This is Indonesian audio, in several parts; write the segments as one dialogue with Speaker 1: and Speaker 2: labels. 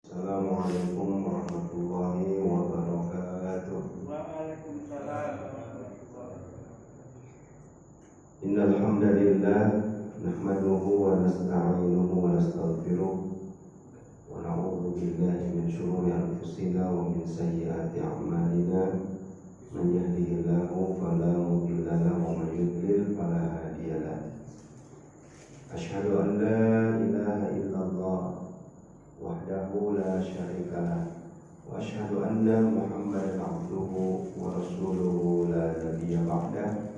Speaker 1: Assalamualaikum warahmatullahi wabarakatuh.
Speaker 2: Waalaikumsalam.
Speaker 1: Innal hamdalillah nahmaduhu wa nasta'inuhu wa nastaghfiruh wa na'udzu billahi min shururi anfusina wa min sayyiati a'malina. Man yahdihillahu fala mudilla lahu wa man yudlil fala hadiya lahu. Asyhadu an la ilaha illallah wahdahu la syarika lah wa asyhadu anna Muhammadan abduhu wa rasuluhu la nabiyya ba'dah.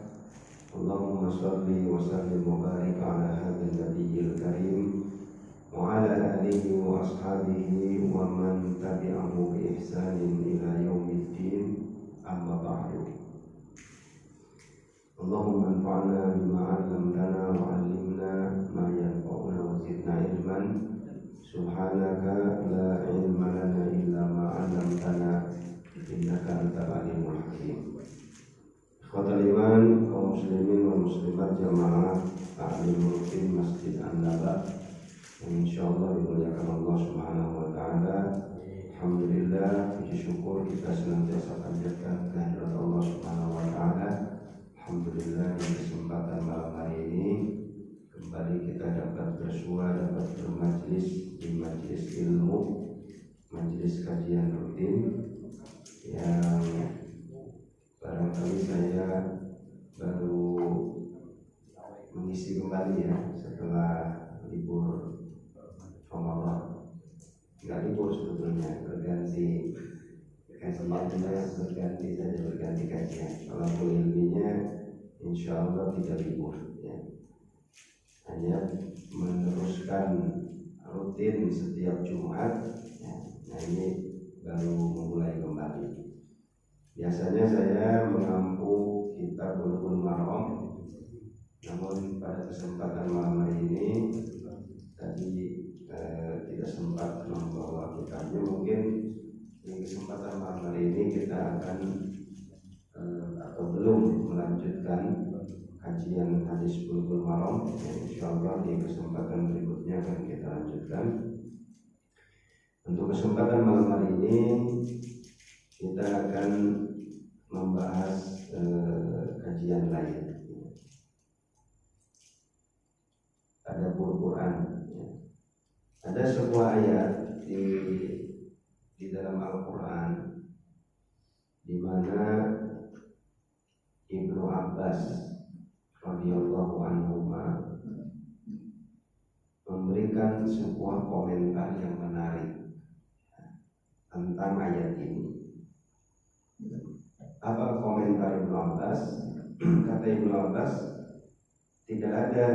Speaker 1: Allahumma shalli wa sallim wa barik ala hadzal nabiyil karim wa ala alihi wa ashabihi wa man tabi'ahu bi ihsanin ila yaumiddin, amma ba'du. Allahumma anfa'na bima 'allamtana wa 'allimna ma yanfa'una wa zidna ilman. Subhanaka la ilma lana illa ma 'allamtana innaka antal alimul hakim. Ikhwatal iman, kaum muslimin wa muslimat jamaah Ta'limul Qur'an Masjid An-Naba yang insyaallah dimuliakan Allah Subhanahu wa taala. Alhamdulillah, puji syukur kita senantiasa panjatkan kehadirat Allah Subhanahu wa taala. Alhamdulillah, di kesempatan malam hari ini kembali kita dapat bersua, dapat bermajlis di majlis ilmu, majlis kajian rutin yang barangkali saya baru mengisi kembali ya setelah libur Ramadan. Nggak libur sebetulnya, berganti kajiannya, berganti kajian. Kalau ilminya insya Allah tidak libur ya. Hanya meneruskan rutin setiap Jumat ya. Nah ini baru memulai kembali. Biasanya saya mengampu kitab Bulughul Maram, namun pada kesempatan malam hari ini tadi tidak sempat membawa kitabnya. Mungkin di kesempatan malam hari ini kita akan atau belum melanjutkan kajian hadis Bulughul Maram. Insyaallah di kesempatan berikutnya akan kita lanjutkan. Untuk kesempatan malam hari ini kita akan membahas kajian lain. Ada Quran. Ada sebuah ayat di dalam Al-Quran di mana Ibnu Abbas radhiyallahu anhuma memberikan sebuah komentar yang menarik tentang ayat ini. Apa komentar Ibnu Abbas? Kata Ibnu Abbas, tidak ada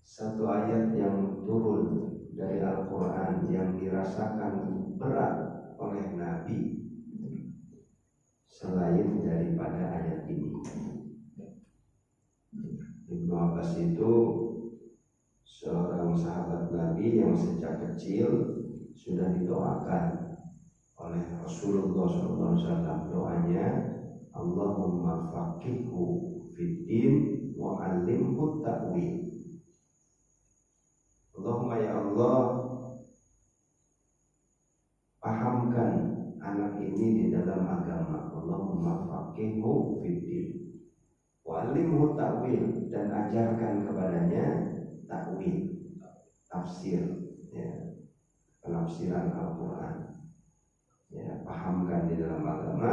Speaker 1: satu ayat yang turun dari Al-Quran yang dirasakan berat oleh Nabi selain daripada ayat ini. Ibnu Abbas itu seorang sahabat Nabi yang sejak kecil sudah didoakan oleh Rasulullah SAW. Doanya, Allahumma faqihhu fiddin wa 'allimhu ta'wil. Allahumma ya Allah, pahamkan anak ini di dalam agama. Allahumma faqihhu fiddin wa 'allimhu ta'wil, dan ajarkan kepadanya ta'wil, tafsir ya, penafsiran Al-Quran. Ya, pahamkan di dalam agama,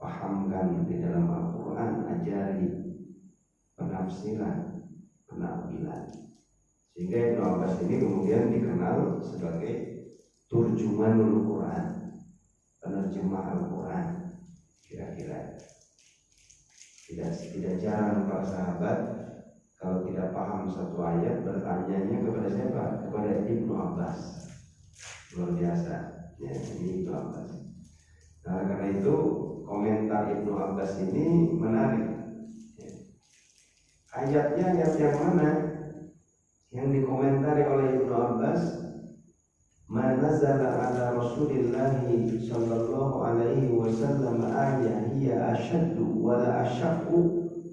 Speaker 1: pahamkan di dalam Al-Quran, ajari penafsiran, penakwilan. Sehingga Ibnu Abbas ini kemudian dikenal sebagai turjumanul Quran, penerjemah Al-Quran. Kira-kira tidak jarang para sahabat kalau tidak paham satu ayat bertanyanya kepada siapa? Kepada Ibnu Abbas. Luar biasa. Ya, ini Ibnu Abbas. Nah, karena itu komentar Ibnu Abbas ini menarik. Ya. Ayatnya ayat yang mana? Yang dikomentari oleh Ibnu Abbas, ma nazala ala Rasulillah sallallahu alaihi wasallam ayat hiya ashaddu wa la ashaqqu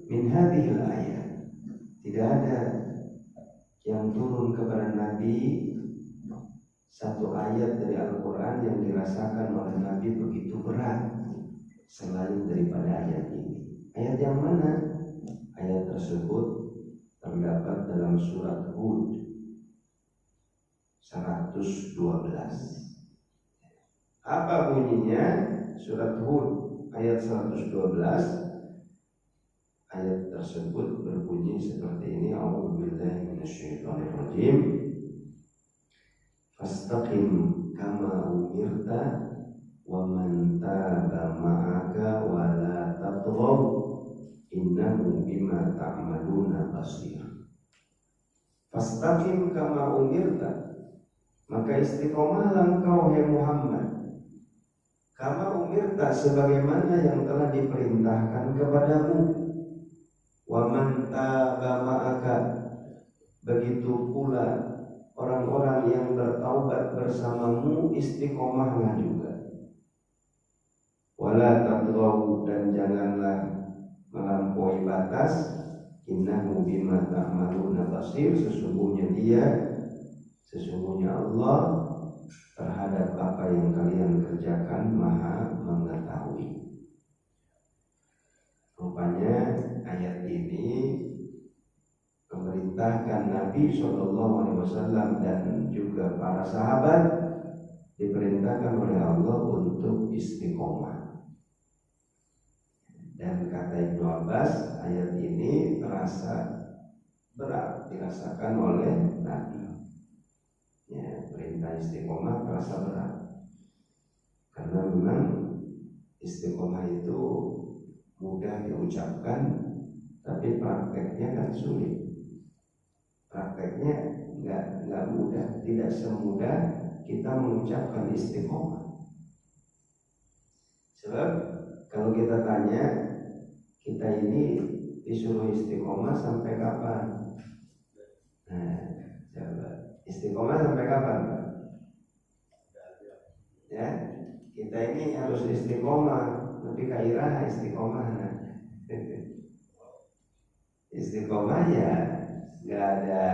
Speaker 1: min hadhihi al-ayat. Tidak ada yang turun kepada Nabi satu ayat dari Al-Quran yang dirasakan oleh Nabi begitu berat selain daripada ayat ini. Ayat yang mana? Ayat tersebut terdapat dalam surat Hud 112. Apa bunyinya? Surat Hud ayat 112. Ayat tersebut berbunyi seperti ini. A'udzubillahi minasyaitonirrajim. Fastaqim kama umirta wa man taba ma'aka wa la tatghaw innahu bima ta'maluna basir. Fastaqim kama umirta, maka istiqomahlah engkau hai Muhammad, kama umirta, sebagaimana yang telah diperintahkan kepadamu. Wa man taba ma'aka, begitu pula orang-orang yang bertaubat bersamamu, istiqomahlah juga. Wala tatghaw, dan janganlah melampaui batas. Innahu bima ta'maluna basir, sesungguhnya Allah terhadap apa yang kalian kerjakan maha mengetahui. Rupanya ayat ini memerintahkan Nabi SAW dan juga para sahabat diperintahkan oleh Allah untuk istiqomah. Dan kata Ibnu Abbas, ayat ini terasa berat dirasakan oleh Nabi. Ya, perintah istiqomah terasa berat karena memang istiqomah itu mudah diucapkan, tapi prakteknya kan sulit. Prakteknya nggak mudah, tidak semudah kita mengucapkan istiqomah. Sebab kalau kita tanya, kita ini disuruh istiqomah sampai kapan? Nah, coba istiqomah sampai kapan, Pak? Ya, kita ini harus istiqomah, tapi kairah istiqomah. Istiqomah ya nggak ada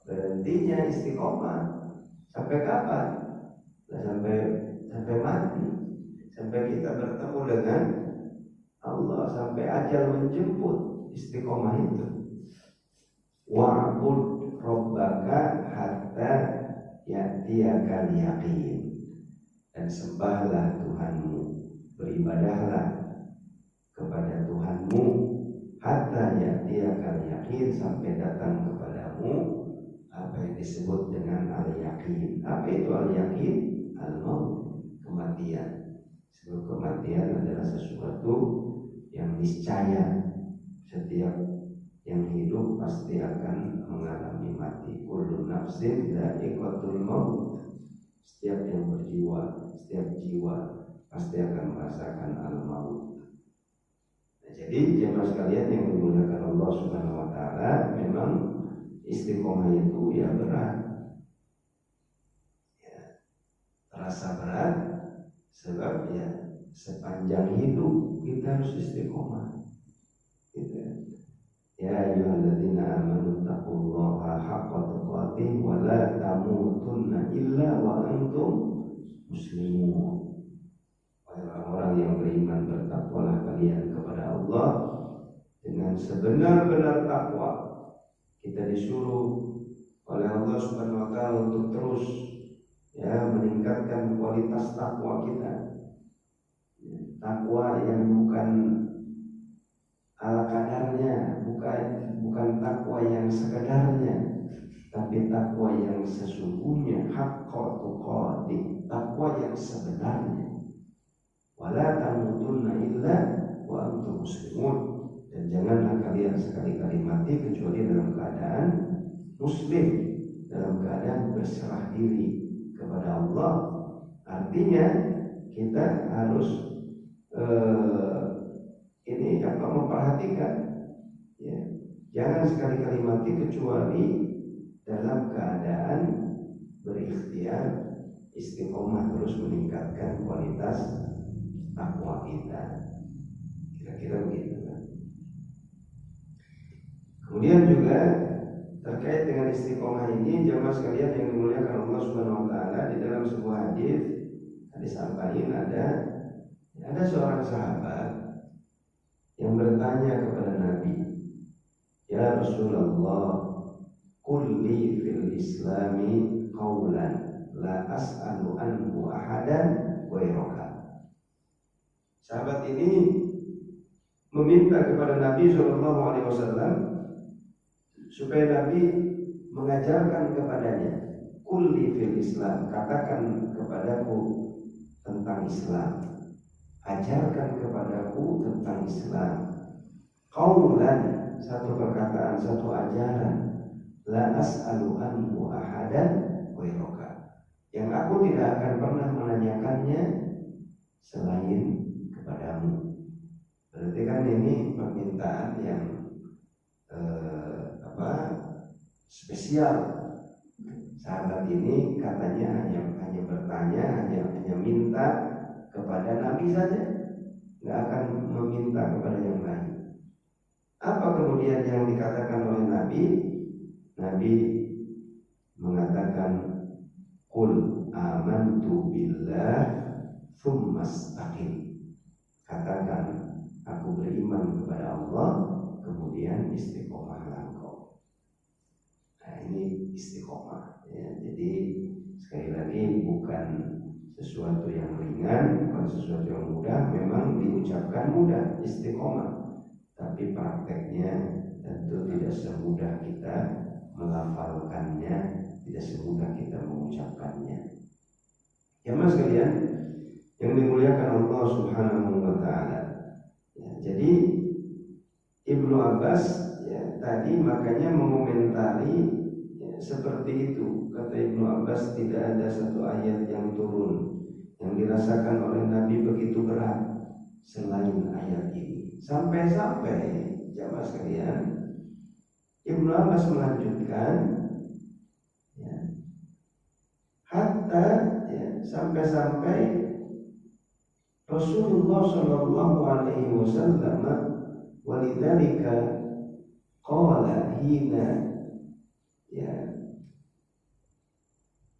Speaker 1: berhentinya istiqomah. Sampai kapan? Nah, sampai mati, sampai kita bertemu dengan Allah, sampai ajal menjemput. Istiqomah itu wa'bud rabbaka hatta ya'tiyakal yaqin, dan sembahlah Tuhanmu, beribadahlah kepada Tuhanmu hatta ya'tiyakal yaqin, sampai datang kepadamu apa yang disebut dengan al-yaqin. Apa itu al-yaqin? Al-maut, kematian. Sebab kematian adalah sesuatu yang niscaya. Setiap yang hidup pasti akan mengalami mati. Kullu nafsin dha'iqatul maut. Setiap yang berjiwa, setiap jiwa pasti akan merasakan al-maut. Nah, jadi jemaah sekalian yang dimuliakan Allah Subhanahu wa taala, memang istiqomah itu ya berat. Ya, terasa berat sebab ya sepanjang hidup kita harus istiqomah. Gitu. Ya ayyuhalladzina amanu taqullaha haqqa tuqatih wa la tamutunna illa wa antum muslimun. Orang-orang yang beriman, bertakwalah kalian kepada Allah dengan sebenar-benar takwa. Kita disuruh oleh Allah Subhanahu wa taala untuk terus ya meningkatkan kualitas takwa kita. Takwa yang bukan ala kadarnya, bukan takwa yang sekedarnya, tapi takwa yang sesungguhnya, haqqa tuqatih, takwa yang sebenarnya. Wala tamutunna illa wa antum muslimun, dan janganlah kalian sekali-kali mati kecuali dalam keadaan muslim, dalam keadaan berserah diri kepada Allah. Artinya kita harus memperhatikan, ya, jangan sekali-kali mati kecuali dalam keadaan berikhtiar istiqomah, terus meningkatkan kualitas takwa kita. Kira-kira begitu kan. Kemudian juga terkait dengan istiqomah ini, jemaah sekalian yang dimuliakan Allah Subhanahu wa taala, di dalam sebuah hadis Arba'in ada seorang sahabat yang bertanya kepada Nabi, "Ya Rasulullah, qul li fil islami qawlan la as'alu anhu ahadan ghairaka." Sahabat ini meminta kepada Nabi SAW supaya Nabi mengajarkan kepadanya, "Qul fil Islam," katakan kepadaku tentang Islam, ajarkan kepadaku tentang Islam. Qaulan, satu perkataan, satu ajaran. La as'alu anhu ahadan ghairaka, yang aku tidak akan pernah menanyakannya selain kepadamu. Berarti kan ini permintaan yang spesial. Sahabat ini katanya hanya bertanya, hanya minta kepada Nabi saja, nggak akan meminta kepada yang lain. Apa kemudian yang dikatakan oleh Nabi? Nabi mengatakan, "Qul amantu billah tsumma istaqim." Katakan, aku beriman kepada Allah, kemudian istiqomahlah engkau. Nah, ini istiqomah ya. Jadi sekali lagi bukan sesuatu yang ringan, bukan sesuatu yang mudah. Memang diucapkan mudah istiqomah, tapi prakteknya tentu tidak semudah kita melafalkannya, tidak semudah kita mengucapkannya. Ya mas sekalian yang dimuliakan Allah Subhanahu wa taala. Ya, jadi Ibnu Abbas ya, tadi makanya mengomentari ya, seperti itu. Kata Ibnu Abbas, tidak ada satu ayat yang turun yang dirasakan oleh Nabi begitu berat selain ayat ini. Sampai-sampai jamaah sekalian, Ibnu Abbas melanjutkan ya, hatta ya, sampai-sampai Rasulullah Shallallahu Alaihi Wasallam walidzalika qala hina ya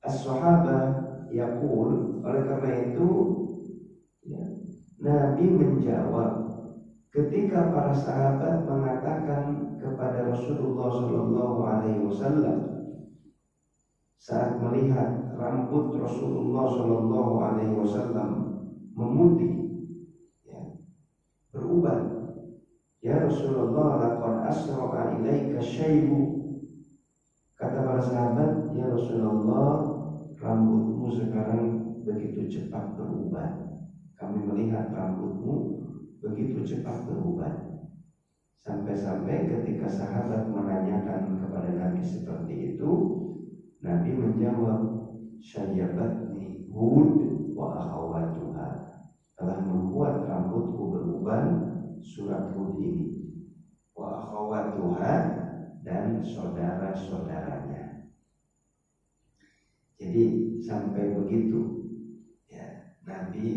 Speaker 1: as-sahabah yaqul, oleh karena itu ya, Nabi menjawab ketika para sahabat mengatakan kepada Rasulullah Shallallahu Alaihi Wasallam saat melihat rambut Rasulullah Shallallahu Alaihi Wasallam memutih ya, berubah, "Ya Rasulullah, laqad asra'a ilaika syaibu." Kata para sahabat, "Ya Rasulullah, rambutmu sekarang begitu cepat berubah. Kami melihat rambutmu begitu cepat berubah." Sampai-sampai ketika sahabat menanyakan kepada Nabi seperti itu, Nabi menjawab, "Syayyabatni Hud wa akhawatuha." Telah membuat rambutku beruban surat Hud ini, wa akhawatuha, dan saudara-saudaranya. Jadi sampai begitu ya, Nabi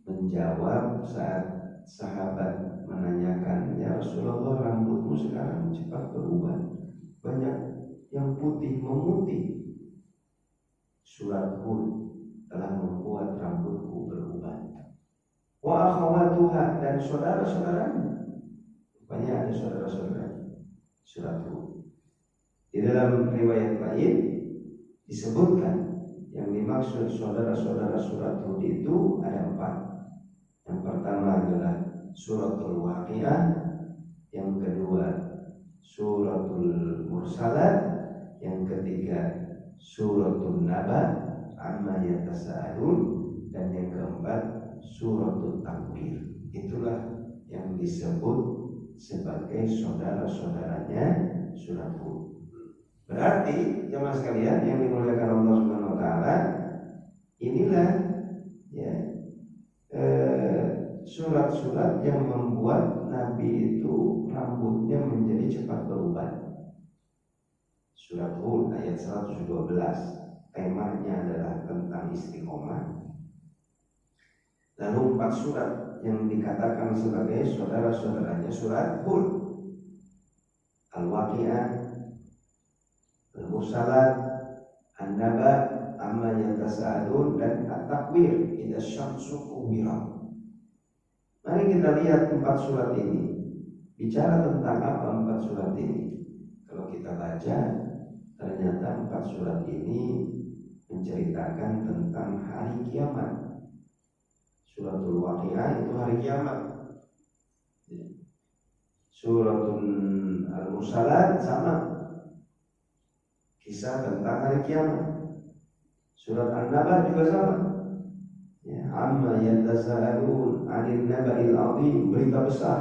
Speaker 1: menjawab saat sahabat menanyakan, "Ya Rasulullah, rambutmu sekarang cepat berubah, banyak yang putih memutih." Surat Hud telah membuat rambutku berubah. Wa akhawatuha, dan saudara-saudaranya, banyak ada saudara-saudara. Surat Hud. Di dalam riwayat lain disebutkan yang dimaksud saudara-saudara surat Hud itu ada 4. Yang pertama adalah suratul Waqiah, yang kedua suratul Mursalat, yang ketiga suratul Naba amma yatasaalun, dan yang keempat suratul Takwir. Itulah yang disebut sebagai saudara-saudaranya surat Hud. Berarti jemaah sekalian yang dimuliakan Allah Subhanahu wa taala, inilah ya surat-surat yang membuat Nabi itu rambutnya menjadi cepat berubah. Surat Hud ayat 112, temanya adalah tentang istiqomah. Lalu 4 surat yang dikatakan sebagai saudara-saudaranya surat Hud: Al-Waqiah, Al-Mursalat, An-Naba, Amma Yatasa'alun, dan At-Takwir, Idza Syamsu Kuwirat. Mari kita lihat 4 surat ini. Bicara tentang apa 4 surat ini? Kalau kita baca, ternyata 4 surat ini menceritakan tentang hari kiamat. Suratul Waqiah itu hari kiamat. Suratul Al-Mursalat sama, kisah tentang hari kiamat. Surat An-Naba juga sama. Ya, amma yatasaalun 'anil naba'il 'azim, berita besar.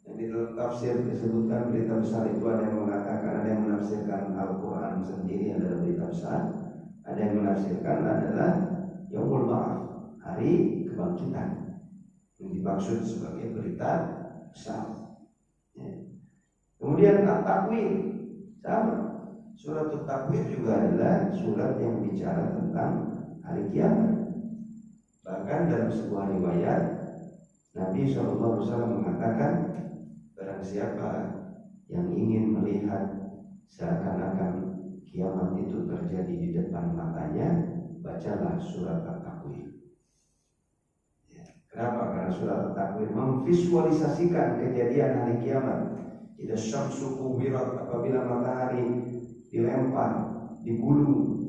Speaker 1: Yang di dalam tafsir disebutkan berita besar itu ada yang mengatakan, ada yang menafsirkan Al-Qur'an sendiri adalah berita besar, ada yang menafsirkan adalah Yaumul Ba'ats, hari kebangkitan, yang dimaksud sebagai berita besar. Ya. Kemudian At-Takwir sama. Surat At-Takwir juga adalah surat yang bicara tentang hari kiamat. Bahkan dalam sebuah riwayat Nabi SAW mengatakan, barang siapa yang ingin melihat seakan-akan kiamat itu terjadi di depan matanya, bacalah surat At-Takwir. Ya. Kenapa? Karena surat At-Takwir memvisualisasikan kejadian hari kiamat. Idza syamsu kuwirat, apabila matahari dilempar, digulung.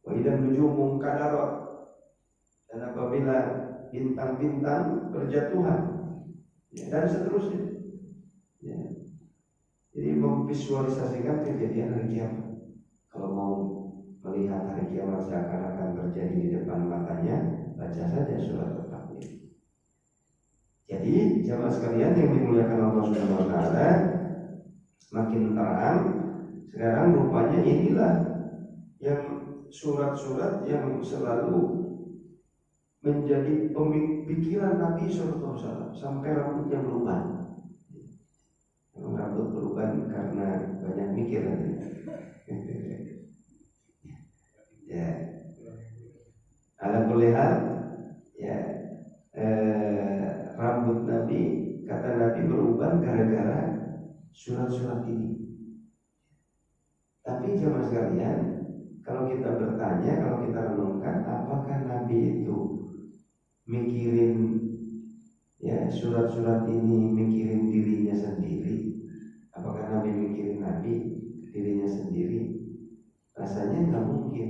Speaker 1: Wa idzan nujumu kadarat, dan apabila bintang-bintang berjatuhan, ya, dan seterusnya. Ya. Jadi memvisualisasikan kejadian hari kiamat. Kalau mau melihat hari kiamat seakan-akan terjadi di depan matanya, baca saja surat At-Takwir. Jadi jamaah sekalian yang dimuliakan Allah Subhanahu wa taala, makin terang sekarang rupanya inilah yang surat-surat yang selalu menjadi pemikiran Nabi SAW sampai rambutnya berubah. Rambut berubah karena banyak mikir. Ya, ala kulli hal, ya, rambut Nabi, kata Nabi, berubah gara-gara surat-surat ini. Tapi jemaah sekalian, kalau kita bertanya, kalau kita renungkan, apakah Nabi itu mikirin, ya, surat-surat ini mikirin dirinya sendiri? Apakah Nabi mikirin dirinya sendiri? Rasanya nggak mungkin.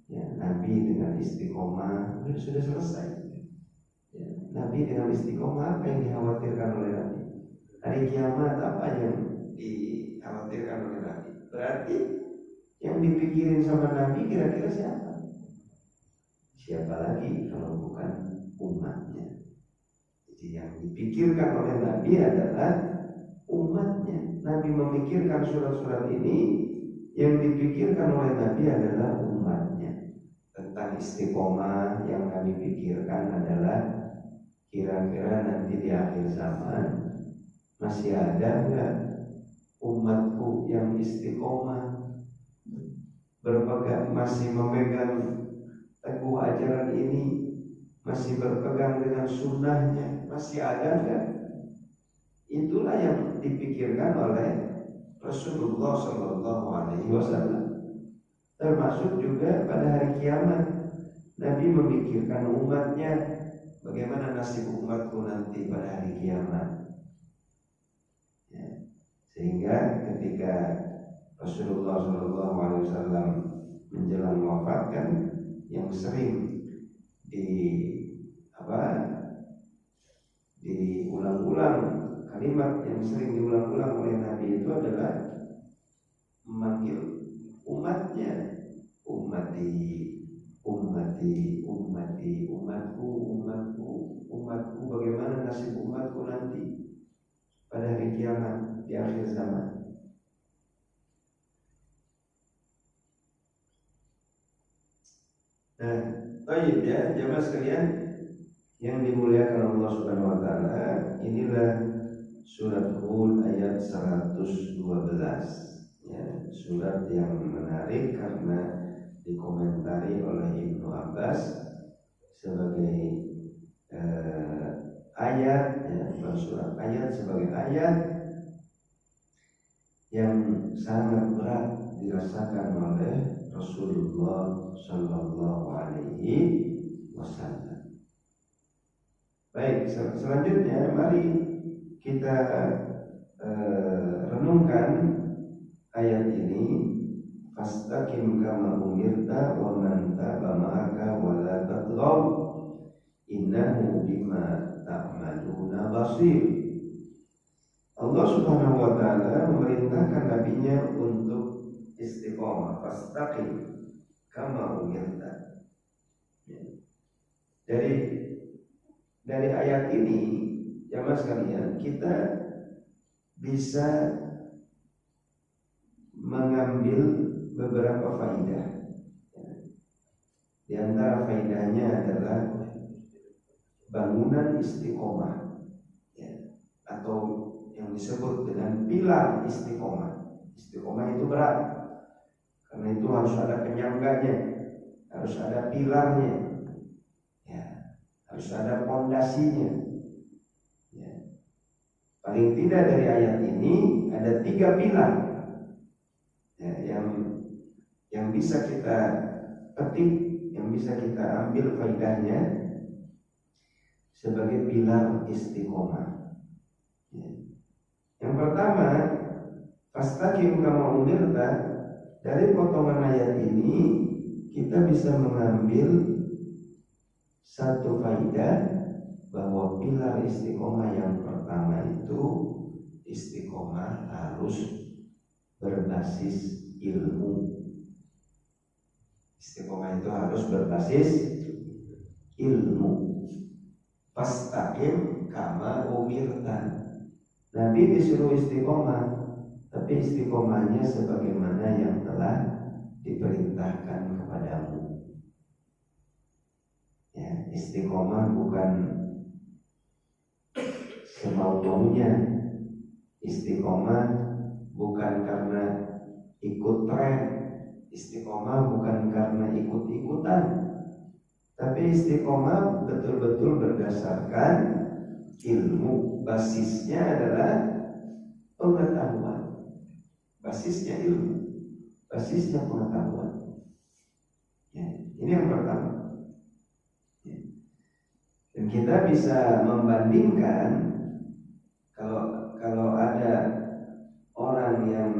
Speaker 1: Ya, Nabi dengan istiqomah sudah selesai. Ya, Nabi dengan istiqomah, apa yang dikhawatirkan oleh Nabi? Hari kiamat apa yang dikhawatirkan oleh Nabi? Berarti yang dipikirin sama Nabi kira-kira siapa? Siapa lagi kalau bukan umatnya? Jadi yang dipikirkan oleh Nabi adalah umatnya. Nabi memikirkan surat-surat ini, yang dipikirkan oleh Nabi adalah umatnya. Tentang istiqomah, yang Nabi pikirkan adalah kira-kira nanti di akhir zaman masih ada nggak umatku yang istiqomah, berpegang, masih memegang teguh ajaran ini, masih berpegang dengan sunnahnya, masih ada nggak? Itulah yang dipikirkan oleh Rasulullah Shallallahu Alaihi Wasallam. Termasuk juga pada hari kiamat, Nabi memikirkan umatnya, bagaimana nasib umatku nanti pada hari kiamat. Ya. Sehingga ketika Rasulullah Shallallahu Alaihi Wasallam menjelang wafatkan, yang sering diulang-ulang, kalimat yang sering diulang-ulang oleh Nabi itu adalah memanggil umatnya, ummati, ummati, ummati, umatku, umatku, umatku. Bagaimana nasib umatku nanti pada hari kiamat di akhir zaman. Nah, baik ya, jemaah sekalian yang dimuliakan Allah Subhanahu wa taala, inilah surat Hud ayat 112. Ya, surat yang menarik karena dikomentari oleh Ibnu Abbas sebagai ayat, ya, bukan surat, ayat sebagai ayat yang sangat berat dirasakan oleh Rasulullah Shallallahu Alaihi Wasallam. Baik, selanjutnya mari kita renungkan ayat ini. Fastaqim kama umirta wa man taba ma'aka wa la tatghaw innahu bima ta'maluna basir. Allah Subhanahu wa taala memerintahkan nabinya untuk istiqomah. Fastaqim kama umirta. Dari ayat ini, jamaah sekalian, kita bisa mengambil beberapa faidah. Di antara faidahnya adalah bangunan istiqomah, atau yang disebut dengan pilar istiqomah. Istiqomah itu berat, karena itu harus ada penyangganya, harus ada pilarnya, harus ada pondasinya. Paling tidak dari ayat ini ada 3 pilar yang bisa kita petik, yang bisa kita ambil faidahnya sebagai pilar istiqomah. Yang pertama, fastaqim kama umirta. Dari potongan ayat ini kita bisa mengambil satu faidah, bahwa pilar istiqomah yang pertama itu istiqomah harus berbasis ilmu. Istiqomah itu harus berbasis ilmu. Fastaqim kama umirta. Nabi disuruh istiqomah, tapi istiqomahnya sebagaimana yang telah diperintahkan kepadamu. Istiqomah bukan semau-maunya. Istiqomah bukan karena ikut tren. Istiqomah bukan karena ikut-ikutan. Tapi istiqomah betul-betul berdasarkan ilmu. Basisnya adalah pengetahuan. Basisnya ilmu. Basisnya pengetahuan. Ini yang pertama. Dan kita bisa membandingkan, kalau ada orang yang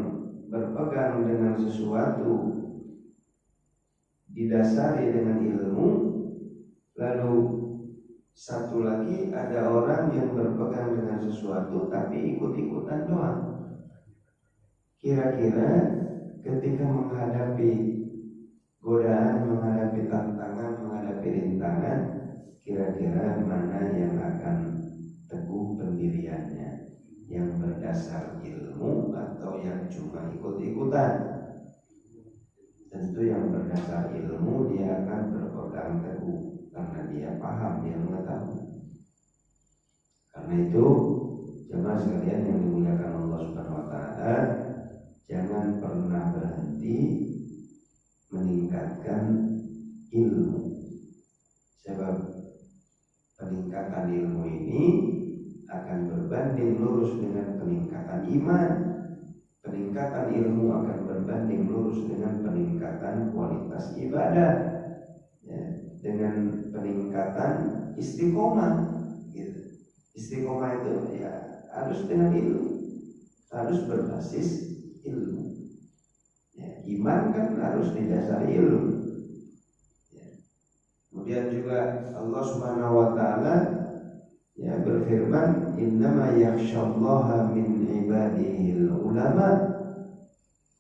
Speaker 1: berpegang dengan sesuatu didasari dengan ilmu, lalu satu lagi ada orang yang berpegang dengan sesuatu tapi ikut-ikutan doang. Kira-kira ketika menghadapi godaan, menghadapi tantangan, menghadapi rintangan, kira-kira mana yang akan teguh pendiriannya, yang berdasar ilmu atau yang cuma ikut-ikutan? Tentu yang berdasar ilmu dia akan berpegang teguh, karena dia paham, dia mengetahui. Karena itu jemaah sekalian yang dimuliakan Allah Subhanahu wa taala, jangan pernah berhenti meningkatkan ilmu. Sebab peningkatan ilmu ini akan berbanding lurus dengan peningkatan iman. Peningkatan ilmu akan berbanding lurus dengan peningkatan kualitas ibadah, dengan peningkatan istiqomah. Istiqomah itu harus dengan ilmu, harus berbasis ilmu. Iman kan harus didasari ilmu. Kemudian juga Allah Subhanahu wa taala berfirman, innama yakhsyallaha min ibadihil ulama.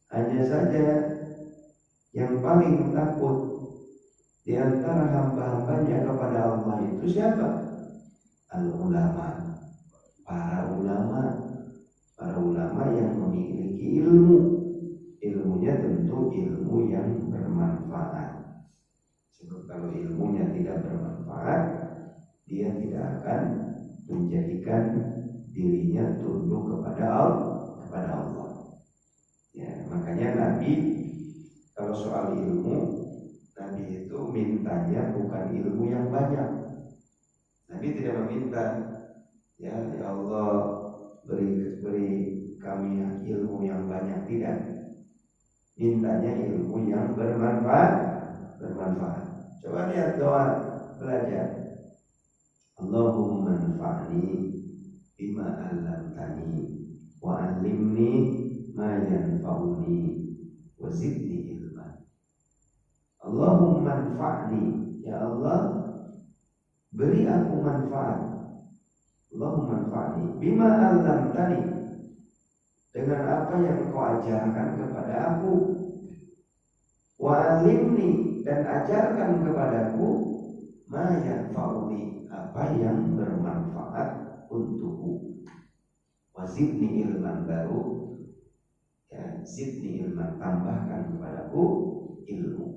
Speaker 1: Hanya saja yang paling takut di antara hamba-hambanya kepada Allah itu siapa? Al-ulama. Para ulama yang memiliki ilmu. Ilmunya tentu ilmu yang bermanfaat. Sebab kalau ilmunya tidak bermanfaat, dia tidak akan menjadikan dirinya tunduk kepada Allah. Makanya Nabi kalau soal ilmu, Nabi itu mintanya bukan ilmu yang banyak. Nabi tidak meminta, ya Allah beri kami ilmu yang banyak, tidak. Mintanya ilmu yang bermanfaat. Coba lihat doa belajar. Allahumma anfa'ni bima 'allamtani wa 'allimni ma yanfa'uni wa zidni ilma. Allahumma anfa'ni, ya Allah beri aku manfaat. Allahumma anfa'ni bima 'allamtani, dengan apa yang kau ajarkan kepada aku, wa 'allimni, dan ajarkan kepadaku, ma yanfa'uni, apa yang bermanfaat untukku, wa zidni ilman, baru ya, zidni ilman, tambahkan kepadaku ilmu.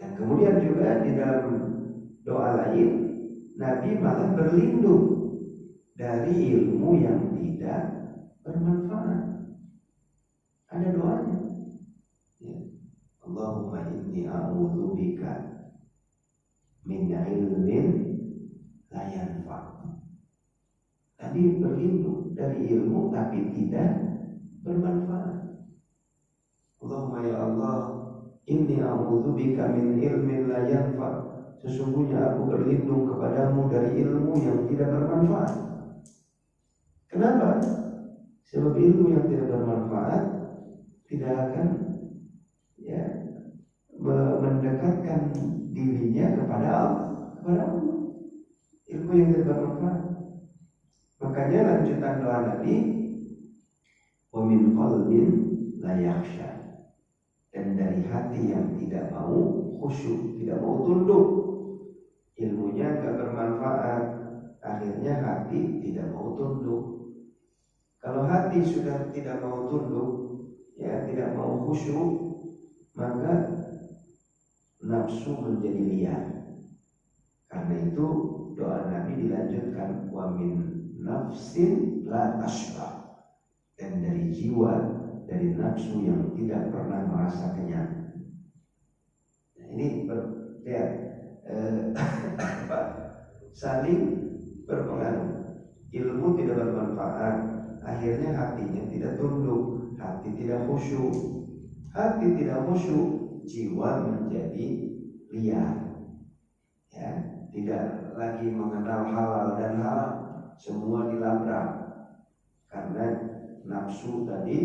Speaker 1: Dan kemudian juga di dalam doa lain Nabi malah berlindung dari ilmu yang tidak bermanfaat. Ada doanya ya. Allahumma inni a'udzubika min ilmin la yanfa'. Tadi berlindung dari ilmu tapi tidak bermanfaat. Allahumma ya Allah, inni a'udzubika min ilmin la yanfa'. Sesungguhnya aku berlindung kepadamu dari ilmu yang tidak bermanfaat. Kenapa? Sebab ilmu yang tidak bermanfaat tidak akan ya mendekatkan dirinya kepada Allah. Ilmu yang tidak bermanfaat. Makanya lanjutan doa Nabi, wa min qalbin la yakhsha, dan dari hati yang tidak mau khusyuk, tidak mau tunduk. Ilmunya enggak bermanfaat, akhirnya hati tidak mau tunduk. Kalau hati sudah tidak mau tunduk, ya tidak mau khusyuk, maka nafsu menjadi liar. Karena itu doa Nabi dilanjutkan, wa min nafsin la tashba, dan dari jiwa, dari nafsu yang tidak pernah merasa kenyang. Nah, ini saling berpengaruh. Ilmu tidak bermanfaat, akhirnya hatinya tidak tunduk, hati tidak khusyuk. Hati tidak khusyuk, jiwa menjadi liar, ya, tidak lagi mengenal halal dan haram, semua dilabrak karena nafsu tadi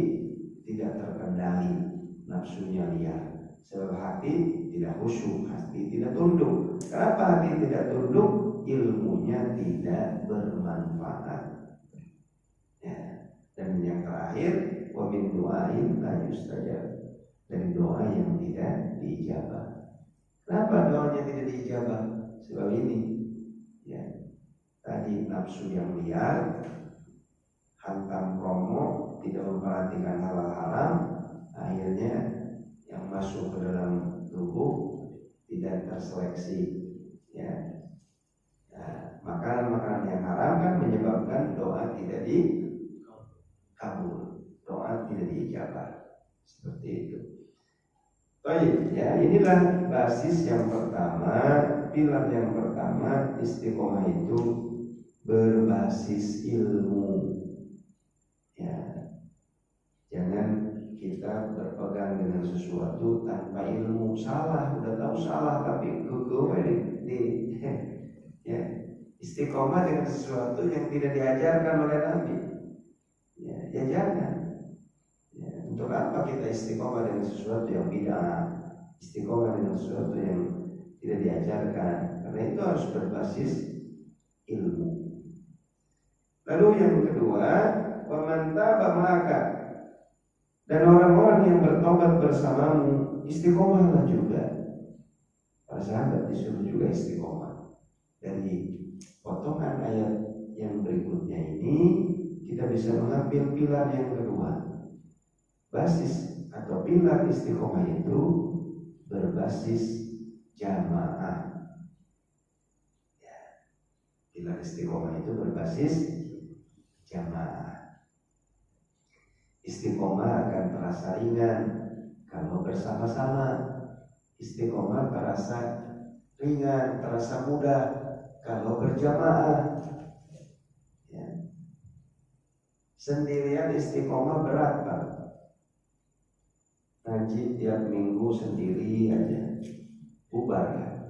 Speaker 1: tidak terkendali, nafsunya liar. Sebab hati tidak khusyuk, hati tidak tunduk. Kenapa hati tidak tunduk? Ilmunya tidak bermanfaat. Ya. Dan yang terakhir, wa min du'ain la yustajab, dari doa yang tidak diijabah. Kenapa doanya tidak diijabah? Sebab ini, ya, tadi nafsu yang liar, hantam promo, tidak memperhatikan halal haram, akhirnya yang masuk ke dalam tubuh tidak terseleksi, ya. Nah, makanan-makanan yang haram kan menyebabkan doa tidak dikabul, doa tidak diijabah, seperti itu. Baik, ya, inilah basis yang pertama, pilar yang pertama. Istiqomah itu berbasis ilmu, ya. Jangan kita berpegang dengan sesuatu tanpa ilmu. Salah, udah tahu salah tapi ya, istiqomah dengan sesuatu yang tidak diajarkan oleh Nabi, ya jangan. Ya, untuk apa kita istiqomah dengan sesuatu yang bid'ah, istiqomah dengan sesuatu yang tidak diajarkan? Karena itu harus berbasis ilmu. Lalu yang kedua, wa man taba ma'aka, dan orang-orang yang bertobat bersamamu, istiqomahlah juga. Para sahabat disuruh juga istiqomah. Dari potongan ayat yang berikutnya ini kita bisa mengambil pilar yang kedua. Basis atau pilar istiqomah itu berbasis jamaah. Ya, pilar istiqomah itu berbasis jamaah. Istiqomah akan terasa ringan kalau bersama-sama. Istiqomah terasa ringan, terasa mudah kalau berjamaah. Ya. Sendirian istiqomah berat Pak. Ngaji tiap minggu sendiri aja bubar kan.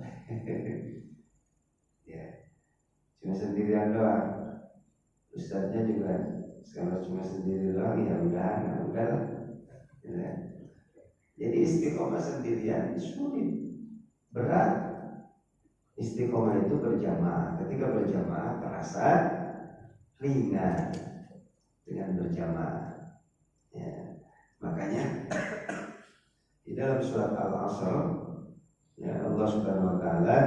Speaker 1: Ya, cuma sendirian doang. Ustadznya juga kalau cuma sendiri doang ya udahlah. Ya. Jadi istiqomah sendirian sulit, berat. Istiqomah itu berjamaah. Ketika berjamaah terasa ringan dengan berjamaah. Ya. Makanya di dalam surat Al-Asr, ya Allah Subhanahu wa taala,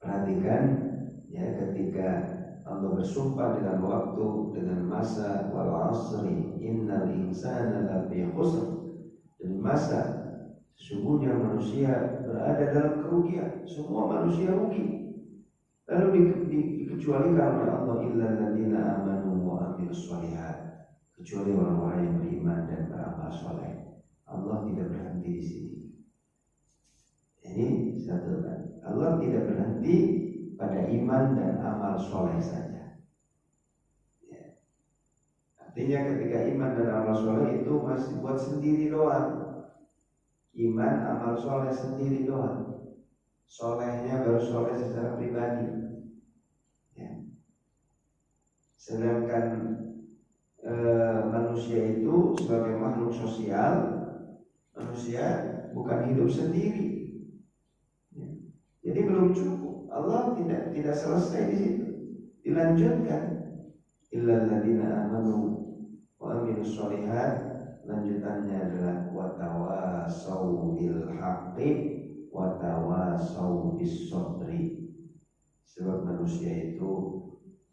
Speaker 1: perhatikan ya, ketika Allah bersumpah dengan waktu, dengan masa, wal asri innal insana lafi khusr, dan masa sesungguhnya manusia berada dalam kerugian, semua manusia rugi. Lalu dikecualikan oleh Allah illal ladzina amanu wa amilus shalihat, kecuali orang-orang yang beriman dan beramal soleh. Allah tidak berhenti di sini. Ini satu kan. Allah tidak berhenti pada iman dan amal soleh saja. Ya. Artinya ketika iman dan amal soleh itu masih buat sendiri doang. Iman, amal soleh sendiri doang. Solehnya baru soleh secara pribadi. Ya. Sedangkan manusia itu sebagai makhluk sosial, manusia bukan hidup sendiri. Ya. Jadi belum cukup. Allah tidak selesai di situ. Dilanjutkan. Illal ladzina amanu wa amilus shalihat. Lanjutannya adalah watawasau bil haqqi watawasau bis sabri. Sebab manusia itu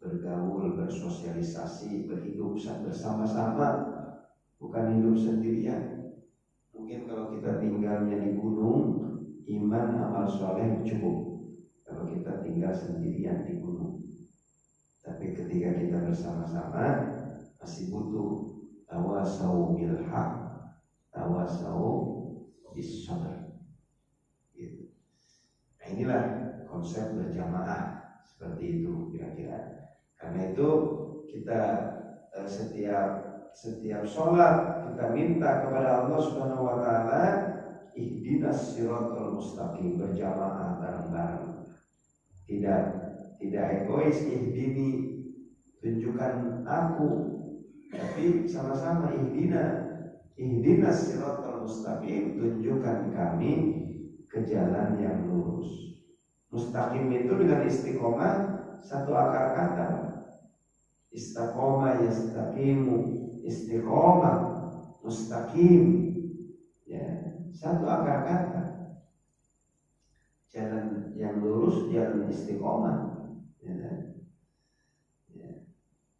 Speaker 1: bergaul, bersosialisasi, berhidup bersama-sama, bukan hidup sendirian. Mungkin kalau kita tinggalnya di gunung, iman amal soleh cukup. Kalau kita tinggal sendirian di gunung. Tapi ketika kita bersama-sama, masih butuh tawasau bil haq, tawasau bis sabr. Gitu. Nah inilah konsep berjamaah seperti itu kira-kira. Karena itu kita setiap sholat kita minta kepada Allah Subhanahu wa taala ihdinas siratal mustaqim, berjamaah bareng-bareng. Tidak egois, ihdini tunjukkan aku, tapi sama-sama ihdinas siratal mustaqim, tunjukkan kami ke jalan yang lurus. Mustaqim itu dengan istiqomah satu akar kata. Istiqomah, yastaqimu, istiqomah, mustaqim, ya, satu akar kata. Jalan yang lurus, jalan istiqomah, ya. Ya.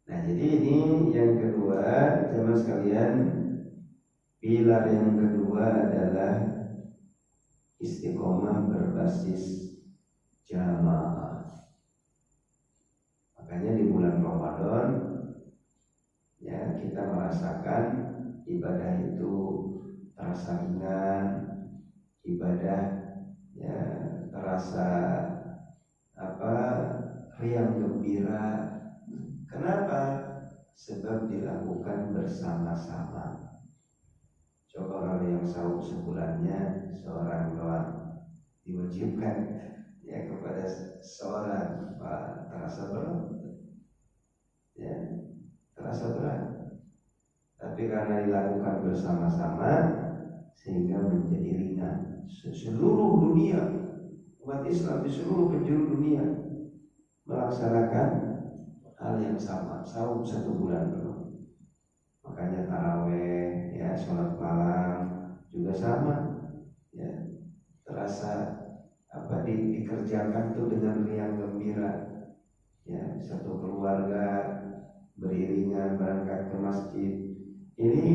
Speaker 1: Nah jadi ini yang kedua, teman sekalian, pilar yang kedua adalah istiqomah berbasis jamaah. Makanya di bulan Ramadan ya kita merasakan ibadah itu terasa ringan, ibadah ya terasa riang gembira. Kenapa? Sebab dilakukan bersama-sama. Coba kalau yang sahur sebulannya seorang doang diwajibkan ya kepada seorang, terasa berat, ya terasa berat. Tapi karena dilakukan bersama-sama sehingga menjadi ringan. Seluruh dunia, umat Islam di seluruh penjuru dunia melaksanakan hal yang sama, saum 1 bulan penuh. Makanya taraweh, ya sholat malam juga sama, ya terasa dikerjakan tuh dengan riang gembira, ya satu keluarga beriringan berangkat ke masjid. Ini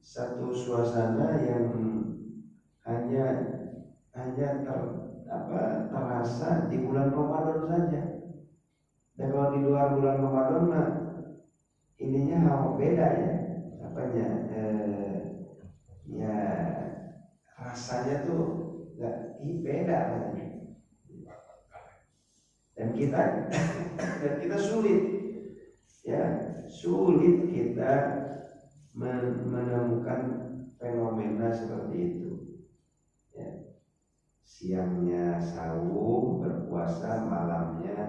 Speaker 1: satu suasana yang hanya terasa di bulan Ramadan saja. Dan kalau di luar bulan Ramadan mah ininya hal beda ya, ya rasanya tuh nggak beda katanya. Dan kita sulit sulit kita menemukan fenomena seperti itu. Ya. Siangnya sahur berpuasa, malamnya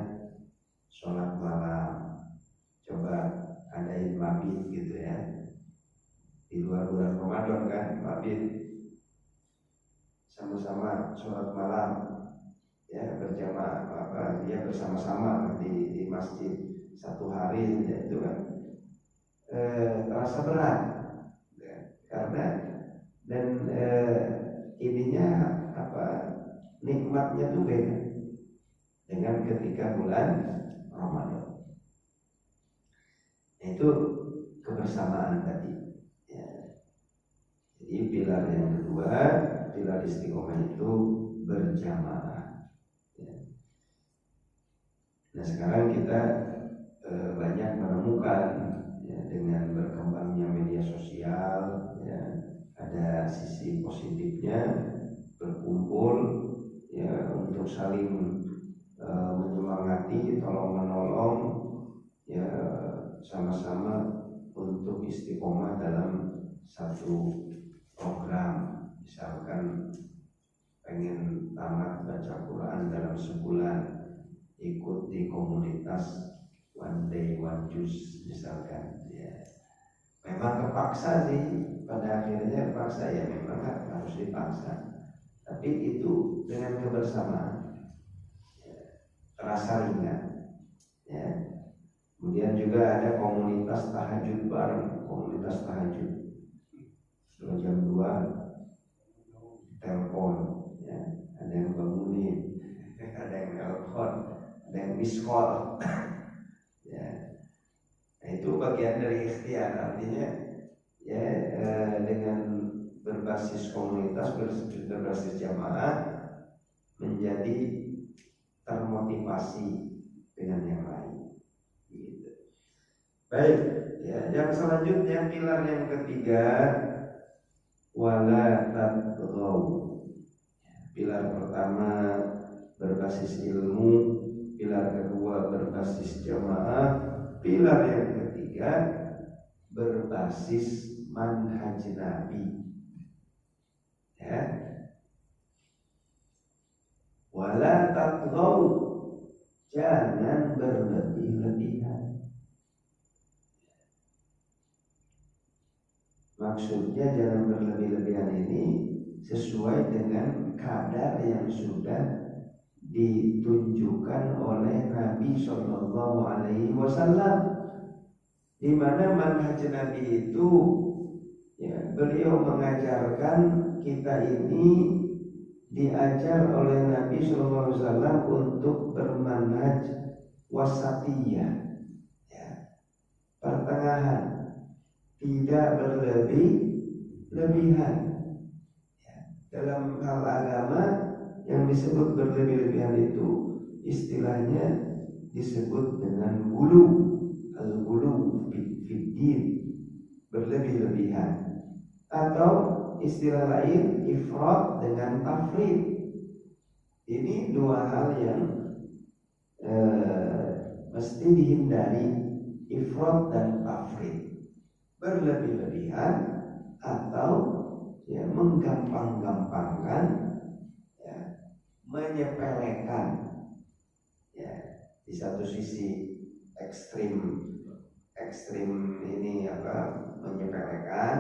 Speaker 1: sholat malam. Coba adain mabit gitu ya. Di luar bulan Ramadan kan, mabit sama-sama sholat malam ya, berjamaah dia bersama-sama di masjid satu hari ya, itu kan terasa berat ya, karena dan ininya nikmatnya tuh beda dengan ketika bulan Ramadan. Itu kebersamaan tadi ya. Jadi pilar yang kedua, pilar istiqomah itu berjamaah ya. Nah sekarang kita banyak menemukan ya, dengan berkembangnya media sosial ya, ada sisi positifnya, berkumpul ya untuk saling menyemangati, tolong menolong ya, sama-sama untuk istiqomah dalam satu program. Misalkan pengen tamat baca Quran dalam sebulan, ikut di komunitas one day one juice misalkan ya. Memang kepaksa sih, pada akhirnya paksa ya, memang harus dipaksa. Tapi itu dengan kebersamaan ya, terasa ringan ya. Kemudian juga ada komunitas tahajud bareng, komunitas tahajud. Setelah jam 2 telepon ya, ada yang bangunin, ada yang telepon, ada yang miss call ya. Nah, itu bagian dari ikhtiar, artinya ya dengan berbasis komunitas, berbasis jamaah menjadi termotivasi dengan yang lain gitu. Baik ya, yang selanjutnya pilar yang ketiga, wala tatghaw. Pilar pertama berbasis ilmu, pilar kedua berbasis jamaah, pilar yang ketiga berbasis manhaj Nabi ya. Wala tatghaw, jangan berlebih-lebihan. Maksudnya jangan berlebih-lebihan ini sesuai dengan kadar yang sudah ditunjukkan oleh Nabi Shallallahu Alaihi Wasallam, di mana manhaj Nabi itu ya, beliau mengajarkan kita ini diajar oleh Nabi Shallallahu Alaihi Wasallam untuk bermanhaj wasatiyah ya, pertengahan, tidak berlebih-lebihan ya. Dalam hal agama yang disebut berlebih-lebihan itu istilahnya disebut dengan gulu, al-gulu fiddin, berlebih-lebihan, atau istilah lain ifrat dengan tafrid. Ini dua hal yang mesti dihindari, ifrat dan tafrid, berlebih-lebihan atau ya menggampang-gampangkan ya, menyepelekan ya. Di satu sisi ekstrim ini menyepelekan,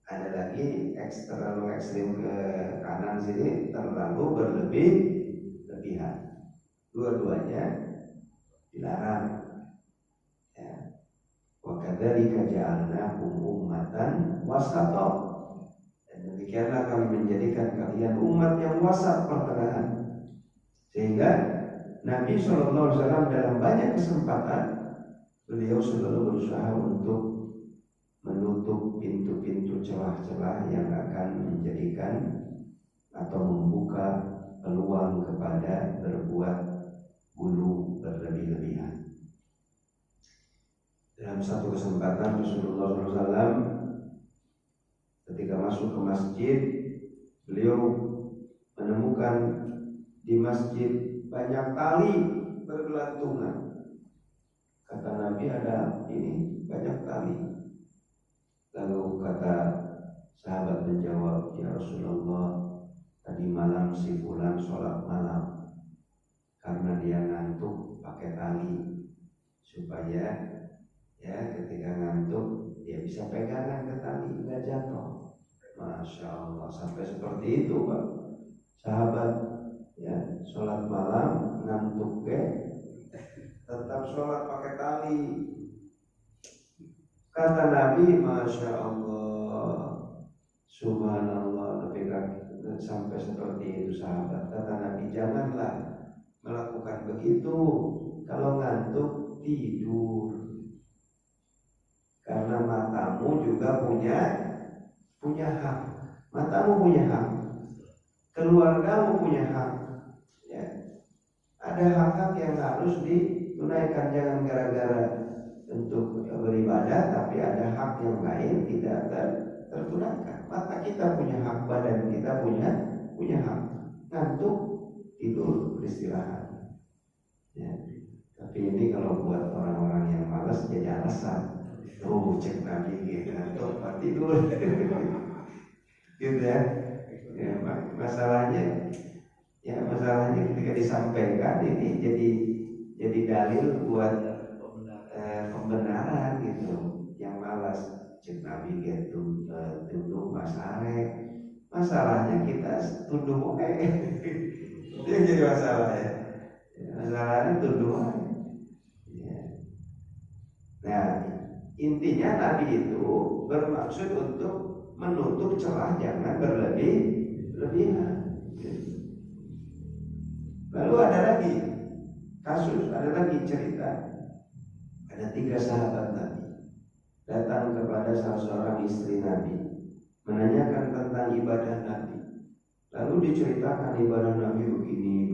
Speaker 1: ada lagi terlalu ekstrim ke kanan sini, terlalu berlebih-lebihan. Dua-duanya dilarang ya. Wa kadzalika ja'alnakum ummatan wasata, dan demikianlah kami menjadikan kalian umat yang wasat, pertengahan. Sehingga Nabi SAW dalam banyak kesempatan beliau selalu berusaha untuk menutup pintu-pintu celah-celah yang akan menjadikan atau membuka peluang kepada berbuat gulu berlebih-lebihan. Dalam satu kesempatan Rasulullah SAW ketika masuk ke masjid, beliau menemukan di masjid banyak tali bergelantungan. Kata Nabi ada ini banyak tali. Lalu kata sahabat menjawab, ya Rasulullah, tadi malam si fulan sholat malam karena dia ngantuk pakai tali supaya ya ketika ngantuk dia bisa pegangan ke tali nggak jatuh. Masya Allah, sampai seperti itu Pak sahabat ya, sholat malam ngantuk tetap sholat pakai tali. Kata Nabi, Masya Allah, Subhanallah, sampai seperti itu sahabat. Kata Nabi, janganlah melakukan begitu. Kalau ngantuk tidur, karena matamu juga punya hak. Matamu punya hak, keluargamu punya hak. Ya. Ada hak-hak yang harus ditunaikan. Jangan gara-gara untuk beribadah, tapi ada hak yang lain tidak tertunaikan. Mata kita punya hak, badan kita punya hak. Ngantuk tidur beristirahat. Ya. Tapi ini kalau buat orang-orang yang malas jadi alasan. Cek Nabi ngantuk tidur. Gitu ya. Ya, masalahnya ketika disampaikan ini jadi dalil buat pembenaran gitu. Yang malas cek Nabi gitu tuduh Mas Arek. Masalahnya kita tuduh itu yang jadi masalah ya. Masalahnya tuduh. Ya. Nah, intinya Nabi itu bermaksud untuk menutup celah, jangan berlebihan. Lalu ada lagi kasus, ada lagi cerita. Ada 3 sahabat Nabi datang kepada salah seorang istri Nabi, menanyakan tentang ibadah Nabi. Lalu diceritakan ibadah Nabi begini.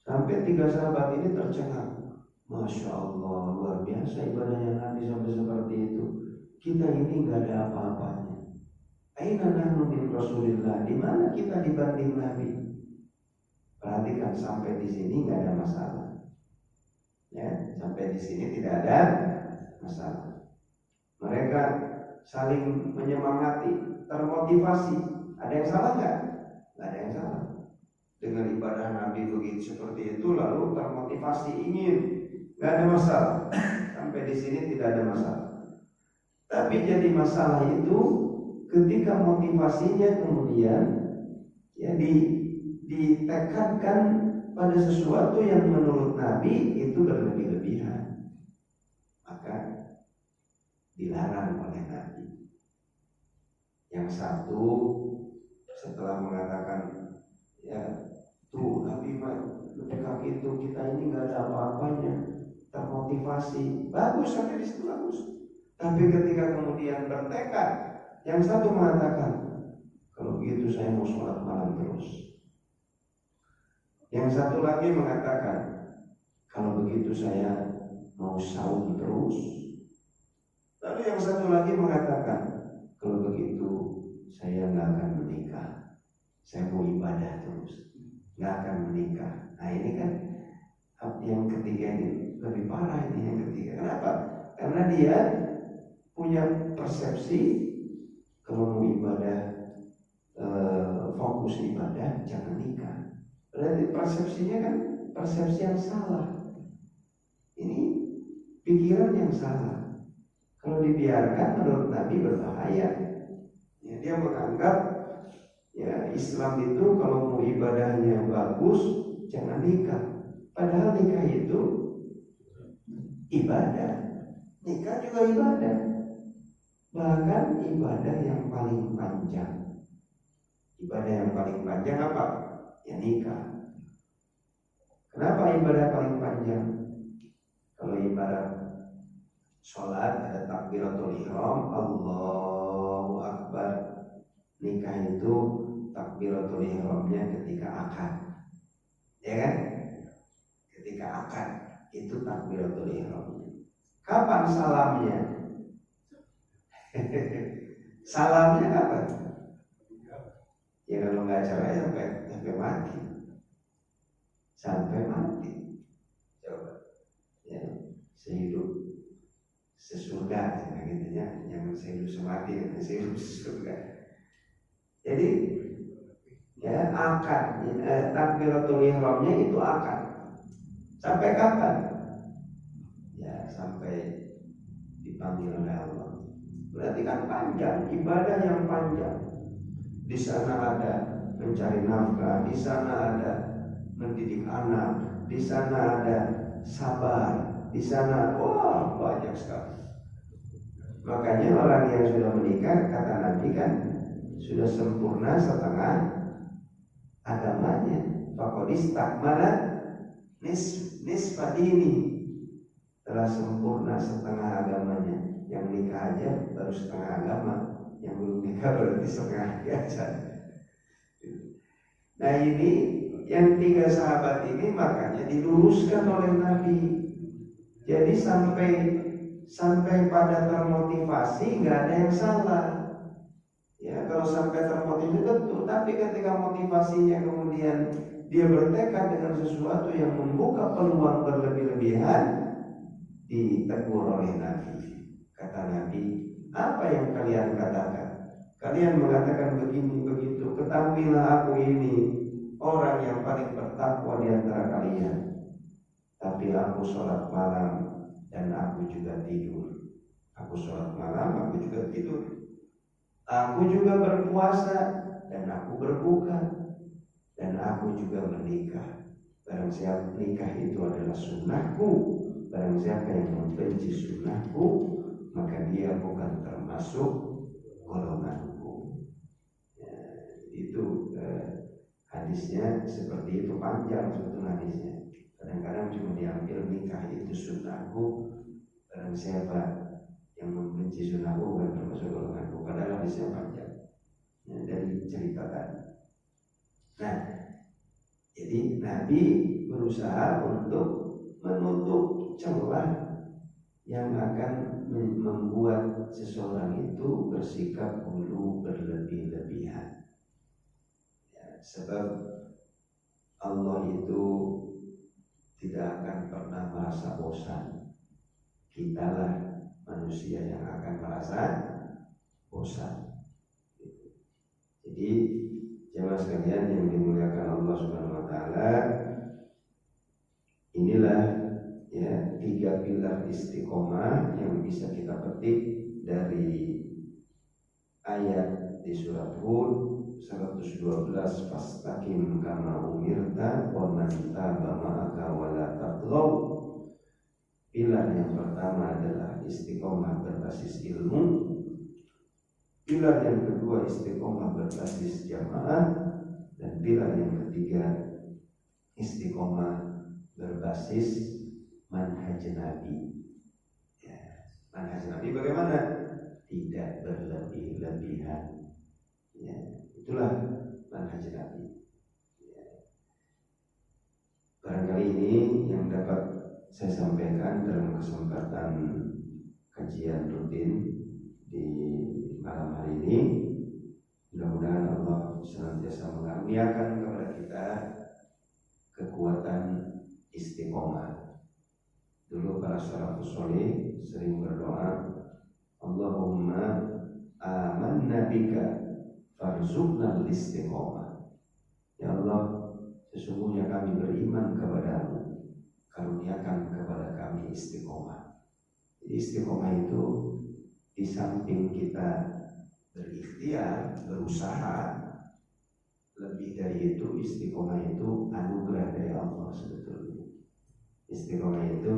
Speaker 1: Sampai 3 sahabat ini tercengang. Masya Allah, luar biasa ibadahnya Nabi sampai seperti itu. Kita ini nggak ada apa-apanya. Aina nahnu min Rasulillah, di mana kita dibanding Nabi? Perhatikan, sampai di sini nggak ada masalah. Ya, sampai di sini tidak ada masalah. Mereka saling menyemangati, termotivasi. Ada yang salah nggak? Nggak ada yang salah. Dengan ibadah Nabi begitu seperti itu, lalu termotivasi ingin, nggak ada masalah. Sampai di sini tidak ada masalah. Tapi jadi masalah itu ketika motivasinya kemudian ya ditekankan pada sesuatu yang menurut Nabi itu berlebih-lebihan, maka dilarang oleh Nabi. Yang satu setelah mengatakan ya tuh Nabi kaki itu kita ini nggak ada apa-apanya, termotivasi, bagus sampai di situ bagus. Tapi ketika kemudian bertekad, yang satu mengatakan kalau begitu saya mau sholat malam terus. Yang satu lagi mengatakan kalau begitu saya mau saum terus. Lalu yang satu lagi mengatakan kalau begitu saya nggak akan menikah, saya mau ibadah terus, nggak akan menikah. Nah ini kan yang ketiga ini lebih parah, ini yang ketiga. Kenapa? Karena dia punya persepsi kalau mau ibadah fokus ibadah jangan nikah. Berarti persepsinya kan persepsi yang salah. Ini pikiran yang salah. Kalau dibiarkan menurut Nabi berbahaya. Ya, dia menganggap ya Islam itu kalau mau ibadahnya bagus jangan nikah. Padahal nikah itu ibadah. Nikah juga ibadah. Bahkan ibadah yang paling panjang. Ibadah yang paling panjang apa? Ya nikah. Kenapa ibadah paling panjang? Kalau ibadah sholat ada takbiratul ihram, Allahu Akbar. Nikah itu takbiratul ihramnya ketika akad. Ya kan? Ketika akad itu takbiratul ihram. Kapan salamnya? Salamnya apa? Ya kalau nggak cerai sampai mati. Sampai mati. Coba. Ya. sehidup sesurga, gitu ya, jangan sehidup semati, sehidup sesurga. Jadi ya akad, takbiratul ihramnya itu akad. Sampai kapan? Ya sampai dipanggil oleh Allah. Berarti kan panjang, ibadah yang panjang. Di sana ada mencari nafkah, di sana ada mendidik anak, di sana ada sabar, di sana wah banyak sekali. Makanya orang yang sudah menikah, kata Nabi kan, sudah sempurna setengah agamanya. Fakodistakmala nisfa dini, telah sempurna setengah agamanya. Yang nikah aja baru setengah agama, yang belum nikah berarti setengah aja. Nah ini yang 3 sahabat ini makanya diluruskan oleh Nabi. Jadi sampai pada termotivasi nggak ada yang salah. Ya kalau sampai termotivasi betul, tapi ketika motivasinya kemudian dia bertekad dengan sesuatu yang membuka peluang berlebih-lebihan, ditegur oleh Nabi. Kata Nabi, apa yang kalian katakan? Kalian mengatakan begini begitu. Ketahuilah aku ini orang yang paling bertakwa di antara kalian. Tapi aku sholat malam dan aku juga tidur. Aku sholat malam, aku juga tidur. Aku juga berpuasa dan aku berbuka. Dan aku juga menikah. Barang siapa nikah itu adalah sunnahku, barang siapa yang membenci sunnahku, maka dia bukan termasuk golonganku. Ya, itu hadisnya seperti itu, panjang sebetulnya hadisnya. Kadang-kadang cuma diambil nikah itu sunnahku, barang siapa yang membenci sunnahku bukan termasuk golonganku. Padahal hadisnya panjang ya, dari cerita tadi. Nah, jadi Nabi berusaha untuk menutup celah yang akan membuat seseorang itu bersikap ulu berlebih-lebihan. Ya, sebab Allah itu tidak akan pernah merasa bosan. Kitalah manusia yang akan merasa bosan. Jadi jemaah sekalian yang dimuliakan Allah Subhanahu wa taala, inilah ya 3 pilar istiqomah yang bisa kita petik dari ayat di surat Hud 112, fastaqim kama umirta wa man taba ma'aka wa la tatghaw. Pilar yang pertama adalah istiqomah berbasis ilmu. Pilar yang kedua istiqomah berbasis jamaah, dan pilar yang ketiga istiqomah berbasis manhaj Nabi. Ya, manhaj Nabi bagaimana? Tidak berlebih-lebihan. Ya, itulah manhaj Nabi. Ya. Barangkali ini yang dapat saya sampaikan dalam kesempatan kajian rutin di malam hari ini. Mudah-mudahan Allah senantiasa mengaruniakan kepada kita kekuatan istiqomah. Dulu para salafus saleh sering berdoa, Allahumma amanna bika farzuqna istiqomah. Ya Allah, sesungguhnya kami beriman kepadamu, karuniakan kepada kami istiqomah. Jadi istiqomah itu di samping kita berikhtiar, berusaha, lebih dari itu istiqomah itu anugerah dari Allah sebetulnya. Istiqomah itu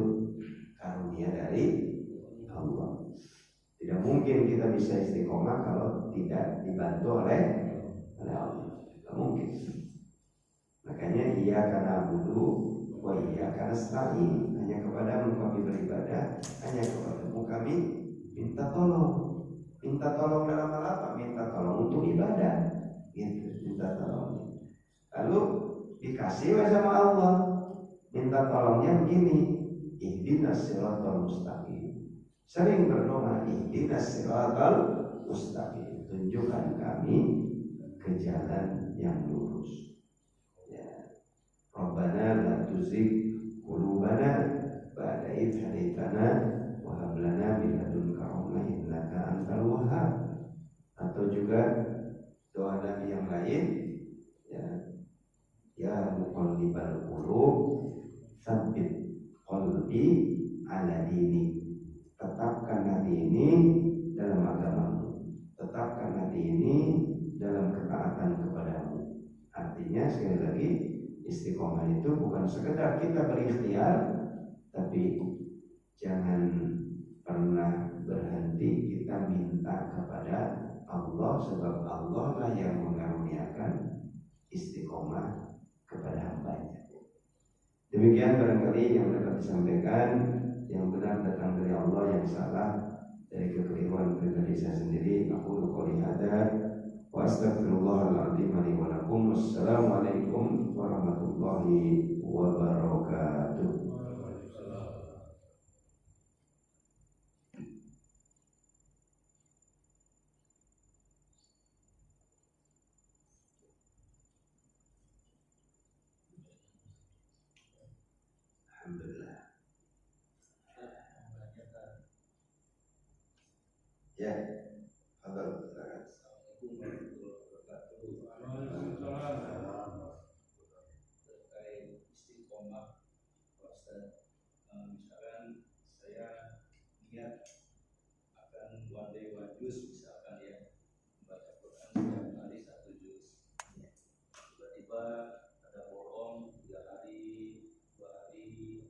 Speaker 1: karunia dari Allah. Tidak mungkin kita bisa istiqomah kalau tidak dibantu oleh Allah. Tidak mungkin. Makanya iyyaka na'budu wa iyyaka nasta'in. Hanya kepadamu kami beribadah, hanya kepadamu kami minta tolong. Minta tolong dalam hal apa? Minta tolong untuk ibadah. Gitu, minta tolong. Lalu dikasih sama Allah. Minta tolongnya begini, ihdinas siratal mustaqim. Sering berdoa, ihdinas siratal mustaqim. Tunjukkan kami ke jalan yang lurus. Ya. Rabbana la tuzigh qulubana ba'da id hadaitana wa hab lana min ladunka rahmah innaka antal wahhab. Atau juga doa Nabi yang lain, ya muqallibal qulub tsabbit qalbi ala dini. Tetapkan hati ini dalam agamamu, tetapkan hati ini dalam ketaatan kepadamu. Artinya sekali lagi, istiqomah itu bukan sekedar kita berikhtiar, tapi jangan pernah berhenti kita minta kepada Allah, sebab Allah lah yang mengaruniakan istiqomah kepada hambanya. Demikian barangkali yang dapat disampaikan. Yang benar datang dari Allah, yang salah dari kekeliruan pribadi saya sendiri. Aku qouli hadza wa astaghfirullahal-azim li wa lakum. Wassalamualaikum warahmatullahi wabarakatuh. Alhamdulillah. Ya, halo, silakan.
Speaker 2: Terkait istiqomah, Ustaz, misalkan saya niat akan one day one juz, misalkan ya, membaca Quran setiap hari 1 juz. Tiba-tiba ada bolong 3 hari, 2 hari,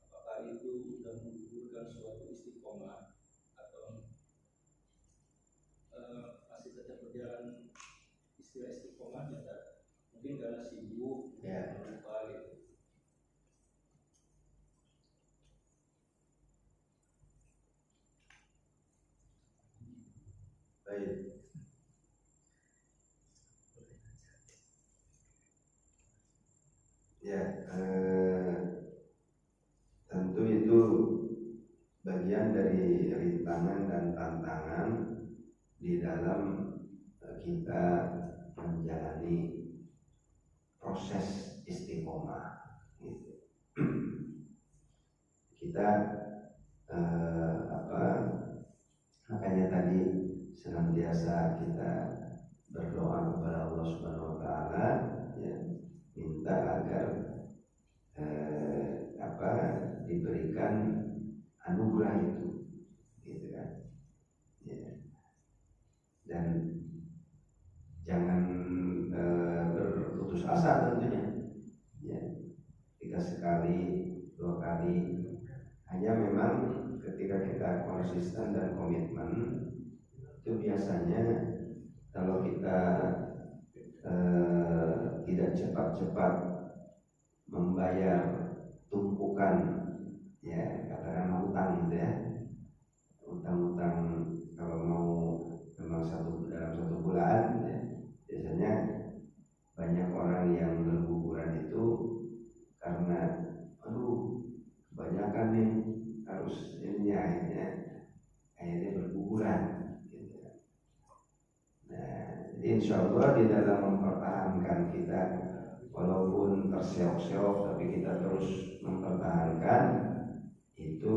Speaker 2: apakah itu sudah menggugurkan suatu istiqomah atau masih tetap berjalan istilah istiqomahnya? Mungkin karena sibuk,
Speaker 1: Ya.
Speaker 2: lupa gitu.
Speaker 1: Baik. Ya, tentu itu bagian dari rintangan dan tantangan di dalam kita menjalani proses istiqomah. Gitu. Kita makanya tadi senantiasa kita berdoa kepada Allah Subhanahu wa taala, ya, minta agar diberikan anugerah itu, gitu kan. Ya. Dan jangan berputus asa tentunya. Ya. 3 sekali, 2 kali, hanya memang ketika kita konsisten dan komitmen, itu biasanya kalau kita tidak cepat-cepat membayar tumpukan, ya katakanlah hutang gitu ya, hutang-hutang kalau mau memang dalam 1 bulan, ya, biasanya banyak orang yang berguguran itu karena kebanyakan nih harus ini, akhirnya berguguran gitu. Nah, jadi insya Allah di dalam mempertahankan kita, walaupun terseok-seok tapi kita terus mempertahankan, itu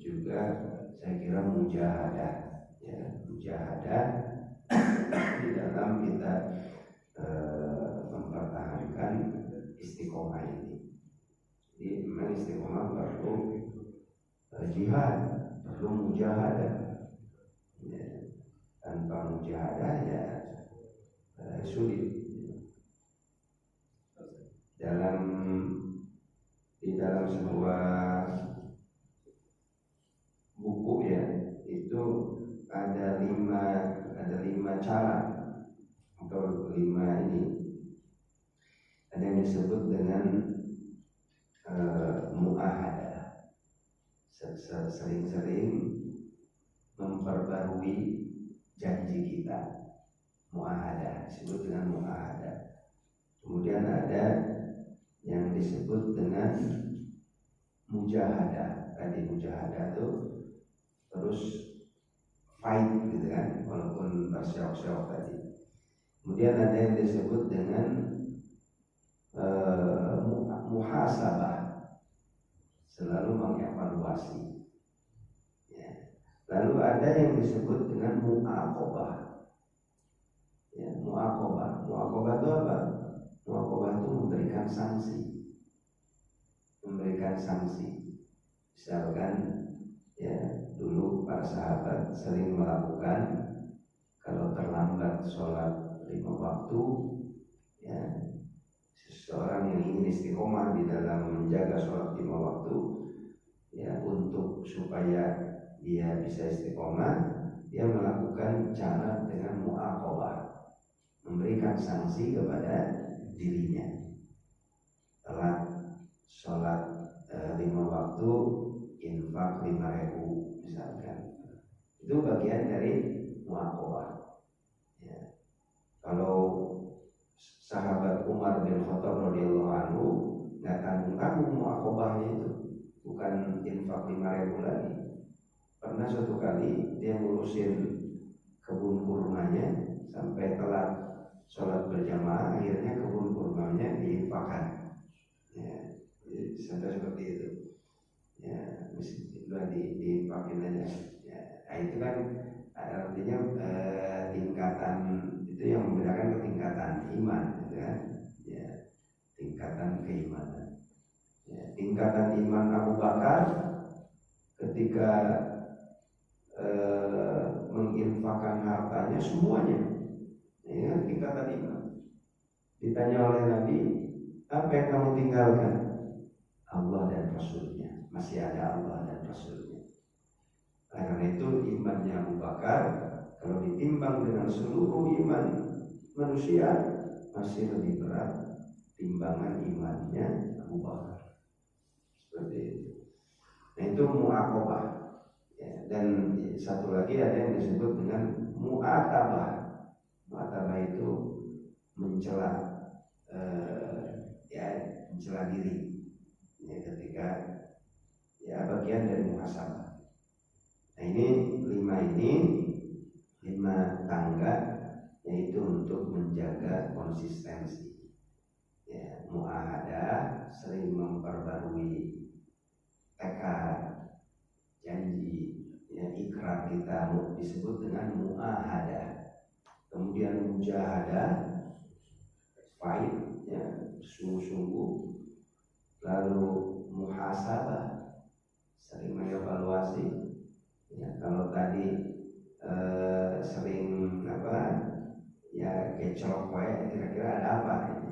Speaker 1: juga saya kira mujahadah, ya, mujahadah di dalam kita mempertahankan istiqomah ini. Jadi memang istiqomah perlu jihad, perlu mujahadah. Ya, tanpa mujahadah ya sulit. Di dalam sebuah buku, ya, itu ada 5 cara atau 5 ini. Ada yang disebut dengan muahadah, sering-sering memperbarui janji kita. Muahadah disebut dengan muahadah. Kemudian ada yang disebut dengan mujahadah. Tadi mujahadah itu terus fight gitu kan, walaupun terseok-seok tadi. Kemudian ada yang disebut dengan muhasabah, selalu mengevaluasi. Ya. Lalu ada yang disebut dengan mu'aqobah. Ya, mu'aqobah itu apa? Mu'aqobah itu memberikan sanksi. Misalkan ya dulu para sahabat sering melakukan kalau terlambat sholat 5 waktu, ya seseorang yang ingin istiqomah di dalam menjaga sholat 5 waktu, ya untuk supaya dia bisa istiqomah, dia melakukan cara dengan mu'aqobah, memberikan sanksi kepada dirinya. Telat sholat 5 waktu, infak 5.000 misalkan, itu bagian dari mu'aqobah. Ya. Kalau sahabat Umar bin Khattab radhiyallahu anhu nggak tanggung-tanggung mu'aqobahnya itu, bukan infak 5.000 lagi. Pernah suatu kali dia ngurusin kebun kurmanya sampai telat sholat berjamaah, akhirnya kebun kurmanya diinfakkan. Ya, sampai seperti itu. Ya, sudah diinfakin aja. Ya, nah itu kan artinya tingkatan itu yang membedakan tingkatan iman, gitu kan? Ya, tingkatan keimanan. Ya, tingkatan iman Abu Bakar ketika menginfakkan hartanya semuanya, ya, tingkatan iman. Ditanya oleh Nabi, apa yang kamu tinggalkan? Allah dan Rasulnya. Masih ada Allah dan Rasulnya. Karena itu imannya Abu Bakar kalau ditimbang dengan seluruh iman manusia masih lebih berat timbangan imannya Abu Bakar. Seperti itu. Nah itu mu'aqobah. Ya, dan satu lagi ada yang disebut dengan mu'atabah. Mu'atabah itu mencela, mencela diri. Ya, ketika ya bagian dari muhasabah. Nah ini 5 tangga, yaitu untuk menjaga konsistensi. Ya, muahadah, sering memperbarui tekad, janji, ya, ikrar kita disebut dengan muahadah. Kemudian mujahadah, fight, ya, sungguh-sungguh. Lalu muhasabah, sering mengevaluasi. Ya, kalau tadi sering ya kecok, kira-kira ada apa ini?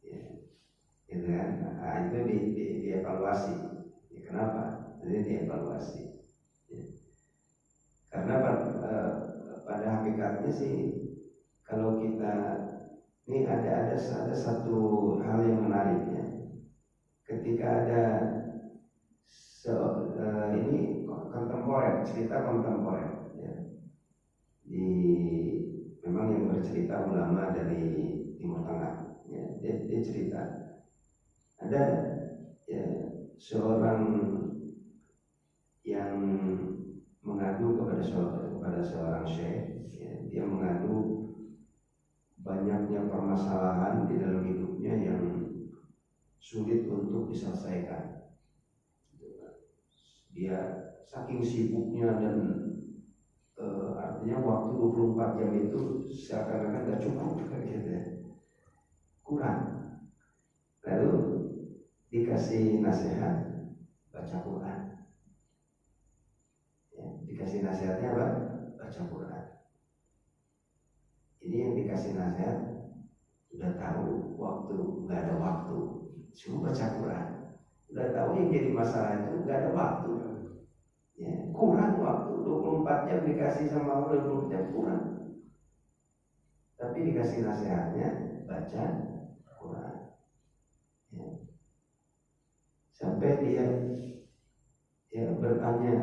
Speaker 1: Ya, gitu kan? Nah, itu dievaluasi. Ya, kenapa? Jadi dievaluasi. Ya. Karena pada hakikatnya sih kalau kita ini ada satu hal yang menariknya. Ketika ada ini kontemporer, cerita kontemporer, ya. Memang yang bercerita ulama dari Timur Tengah, ya. Dia cerita ada ya, seorang yang mengadu kepada seorang syekh, ya. Dia mengadu banyaknya permasalahan di dalam hidupnya yang sulit untuk diselesaikan. Dia saking sibuknya dan artinya waktu 24 jam itu seakan-akan gak cukup gitu, kurang. Lalu dikasih nasihat baca Quran. Ya, dikasih nasihatnya apa? Baca Quran. Ini yang dikasih nasihat udah tahu waktu nggak ada waktu, cuma baca Quran. Udah tahu yang jadi masalah itu nggak ada waktu. Ya, kurang waktu, 24 jam dikasih sama Allah, 24 jam kurang. Tapi dikasih nasihatnya baca Quran. Ya. Sampai dia bertanya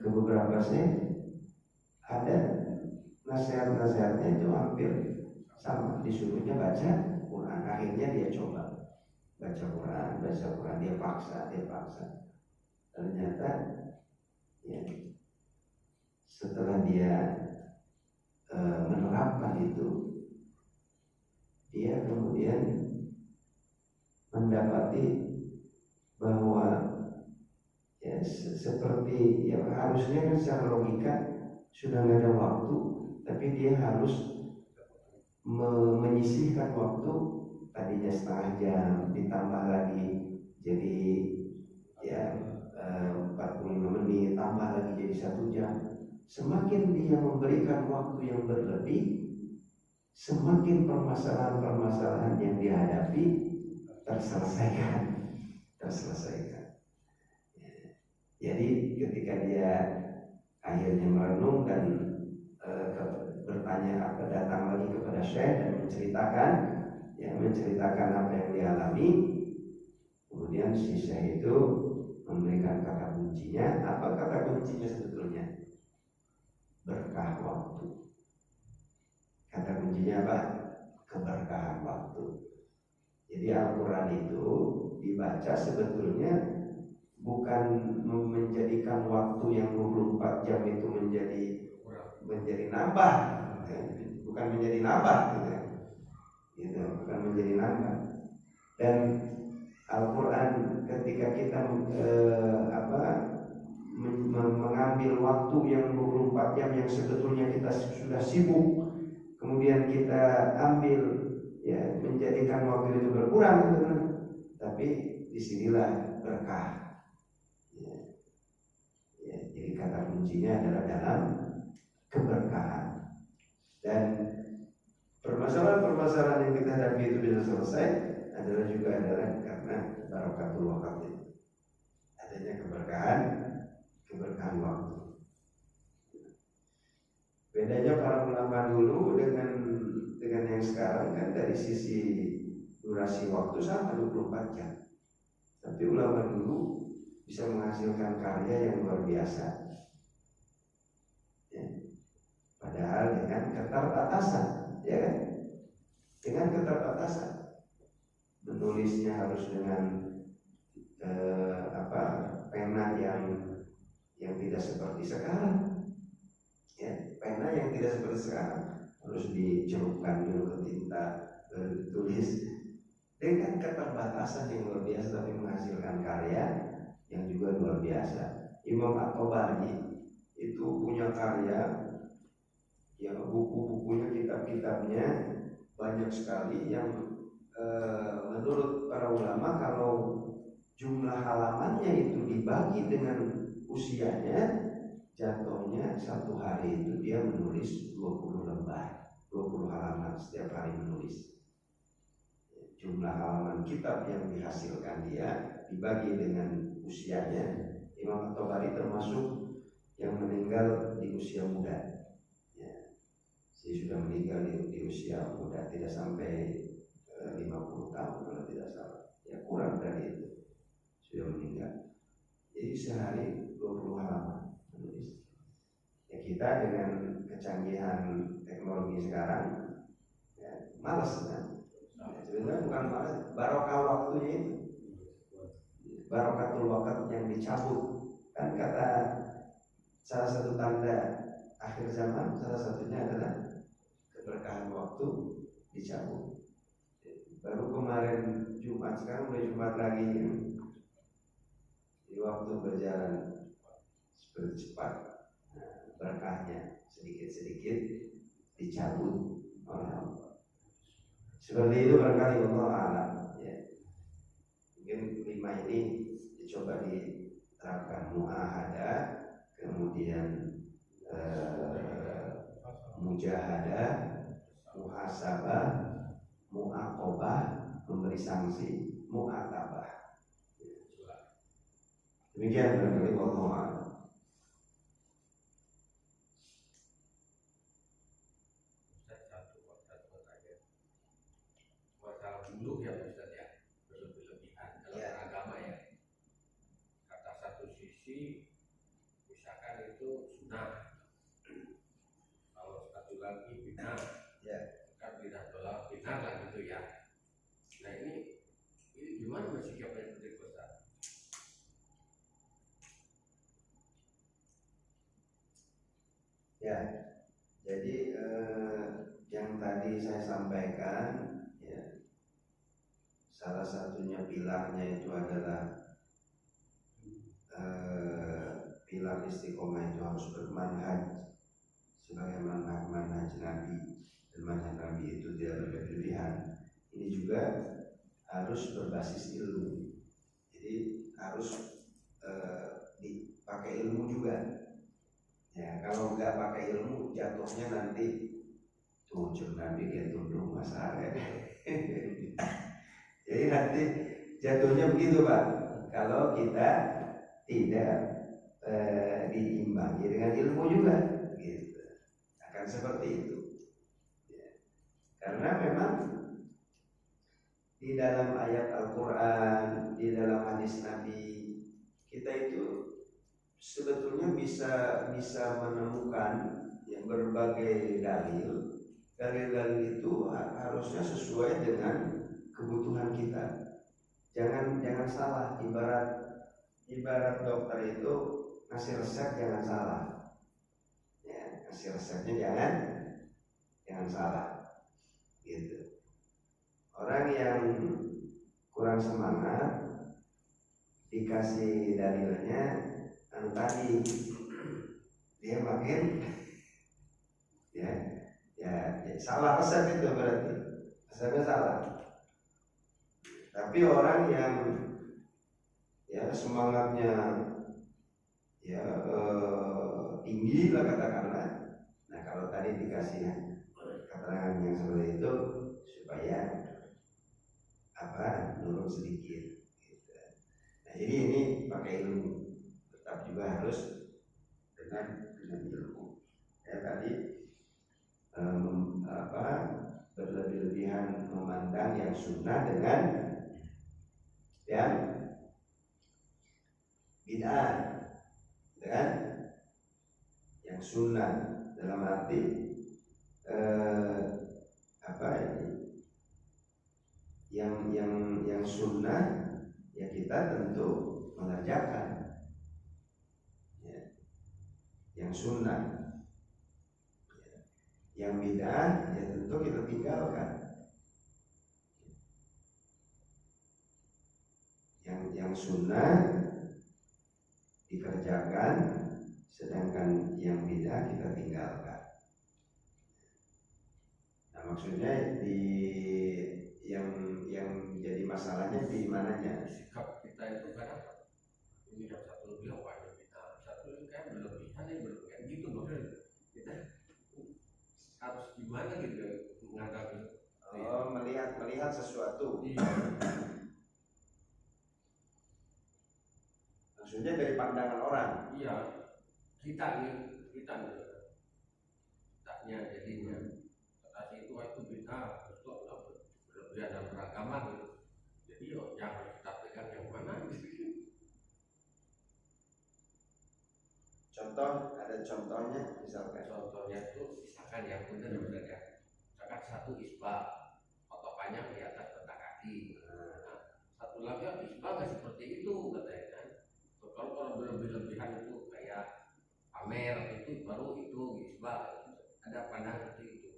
Speaker 1: ke beberapa syekh, ada nasihat-nasihatnya itu hampir sama, disuruhnya baca Quran. Akhirnya dia coba baca Quran, dia paksa. Ternyata ya, setelah dia menerapkan itu, dia kemudian mendapati bahwa ya seperti ya harusnya kan secara logika sudah nggak ada waktu, tapi dia harus menyisihkan waktu, tadinya setengah jam ditambah lagi jadi ya 45 menit, tambah lagi jadi 1 jam. Semakin dia memberikan waktu yang berlebih, semakin permasalahan-permasalahan yang dihadapi terselesaikan. Jadi ketika dia akhirnya merenung dan bertanya, datang lagi kepada Syekh dan menceritakan apa yang dialami, kemudian si Syekh itu memberikan kata kuncinya. Apa kata kuncinya sebetulnya? Berkah waktu. Kata kuncinya apa? Keberkahan waktu. Jadi Al-Quran itu dibaca sebetulnya bukan menjadikan waktu yang 24 jam itu menjadi nambah, bukan menjadi nambah, gitu, bukan menjadi nambah. Dan Al-Quran ketika kita mengambil waktu yang 24 jam yang sebetulnya kita sudah sibuk, kemudian kita ambil ya menjadikan waktu itu berkurang, tapi disinilah berkah. Jadi kata kuncinya adalah dalam keberkahan. Dan permasalahan-permasalahan yang kita hadapi itu bisa selesai adalah karena barakatul waktu, adanya keberkahan waktu. Bedanya para ulama dulu dengan yang sekarang kan dari sisi durasi waktu sama 24 jam. Tapi ulama dulu bisa menghasilkan karya yang luar biasa. Ya. Padahal dengan keterbatasan, ya kan? Dengan keterbatasan. Menulisnya harus dengan pena yang tidak seperti sekarang. Ya, pena yang tidak seperti sekarang harus dicelupkan dulu ke tinta, tulis. Dengan keterbatasan yang luar biasa tapi menghasilkan karya yang juga luar biasa. Imam At-Tabari itu punya karya yang buku-bukunya, kitab-kitabnya banyak sekali yang menurut para ulama kalau jumlah halamannya itu dibagi dengan usianya, jatuhnya 1 hari itu dia menulis 20 lembar, 20 halaman setiap hari menulis. Jumlah halaman kitab yang dihasilkan dia dibagi dengan usianya. Imam At-Tabari termasuk yang meninggal di usia muda. Ya, dia sudah meninggal di usia muda, tidak sampai 50 tahun kalau tidak salah. Ya kurang dari itu sudah meninggal. Jadi sehari 20 halaman menulis. Ya kita dengan kecanggihan teknologi sekarang ya, malas kan? Sebenarnya bukan malas, barokah waktunya itu, barokatul waktu yang dicabut. Kan kata salah satu tanda akhir zaman, salah satunya adalah keberkahan waktu dicabut. Baru kemarin Jumat, sekarang udah Jumat lagi ya. Di waktu berjalan seperti cepat, berkahnya sedikit-sedikit dicabut oleh Allah. Seperti itu barangkali Allah alam ya. Mungkin 5 ini dicoba diterapkan: muahadah, kemudian mujahadah, muhasabah, muaqabah, memberi sanksi, muatabah. Demikian barangkali Allah alam.
Speaker 3: Dulu ya Ustaz ya, berlebihan dalam agama ya. Kata satu sisi misalkan itu sunnah, kalau satu lagi bid'ah, ya kan tidak tolak bid'ah lah gitu ya. Nah ini gimana bersikapnya seperti Ustaz?
Speaker 1: Ya, jadi yang tadi saya sampaikan ya, salah satunya pilarnya itu adalah pilar istiqomah itu harus bermanhaj sebagai manhaj Nabi, dan manhaj Nabi itu tidak berlebihan. Ini juga harus berbasis ilmu, jadi harus dipakai ilmu juga. Ya, kalau nggak pakai ilmu jatuhnya nanti tuh Nabi kayak tuduh masalah. Jadi nanti jatuhnya begitu Pak, kalau kita tidak diimbangi dengan ilmu juga, gitu. Akan seperti itu. Ya. Karena memang di dalam ayat Al-Quran, di dalam hadis Nabi, kita itu sebetulnya bisa menemukan yang berbagai dalil. Dalil-dalil itu harusnya sesuai dengan kebutuhan kita. Jangan salah. Ibarat dokter itu ngasih resep jangan salah. Ya, ngasih resepnya jangan salah. Gitu. Orang yang kurang semangat dikasih dalilnya tadi dia makin ya salah resep itu berarti resepnya salah. Tapi orang yang ya semangatnya ya tinggi lah katakanlah, nah kalau tadi dikasih keterangan yang seperti itu supaya nurun sedikit gitu. Nah jadi ini pakai ilmu, tetap juga harus dengan ilmu. Ya tadi berlebih-lebihan memandang yang sunnah dengan yang bid'ah, dengan yang sunnah dalam arti yang sunnah ya kita tentu mengerjakan ya, yang sunnah ya. Yang bid'ah ya tentu kita tinggalkan. Yang sunnah dikerjakan, sedangkan yang bid'ah kita tinggalkan. Nah maksudnya yang jadi masalahnya di mananya?
Speaker 3: Sikap kita itu kan apa? Ini yang satu bilang wajib kita, satu ini kan berlebihan gitu maksudnya kita harus gimana gitu menghadapi.
Speaker 1: Melihat sesuatu.
Speaker 3: Iya.
Speaker 1: Maksudnya dari pandangan orang.
Speaker 3: Iya. Kitanya jadinya. Kata itu kita berlebihan dalam beragama gitu. Jadi yang harus kita pegang yang mana?
Speaker 1: Ada contohnya misalkan.
Speaker 3: Contohnya itu misalkan yang benar ya. Misalkan satu isbah potongannya di atas batang kaki. Nah, satu lagi isbah nggak seperti itu katanya kan. Kalau berlebihan itu kayak pamer itu baru itu isbah. Ada pandangan seperti itu.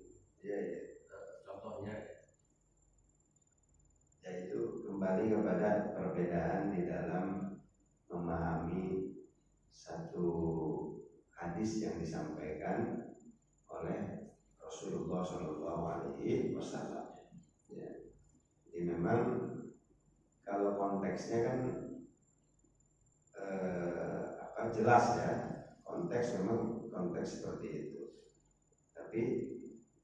Speaker 1: Iya.
Speaker 3: Contohnya.
Speaker 1: Yaitu kembali kepada perbedaan di dalam memahami satu hadis yang disampaikan oleh Rasulullah SAW. Ya. Jadi memang kalau konteksnya kan jelas ya, konteks memang konteks seperti itu. Tapi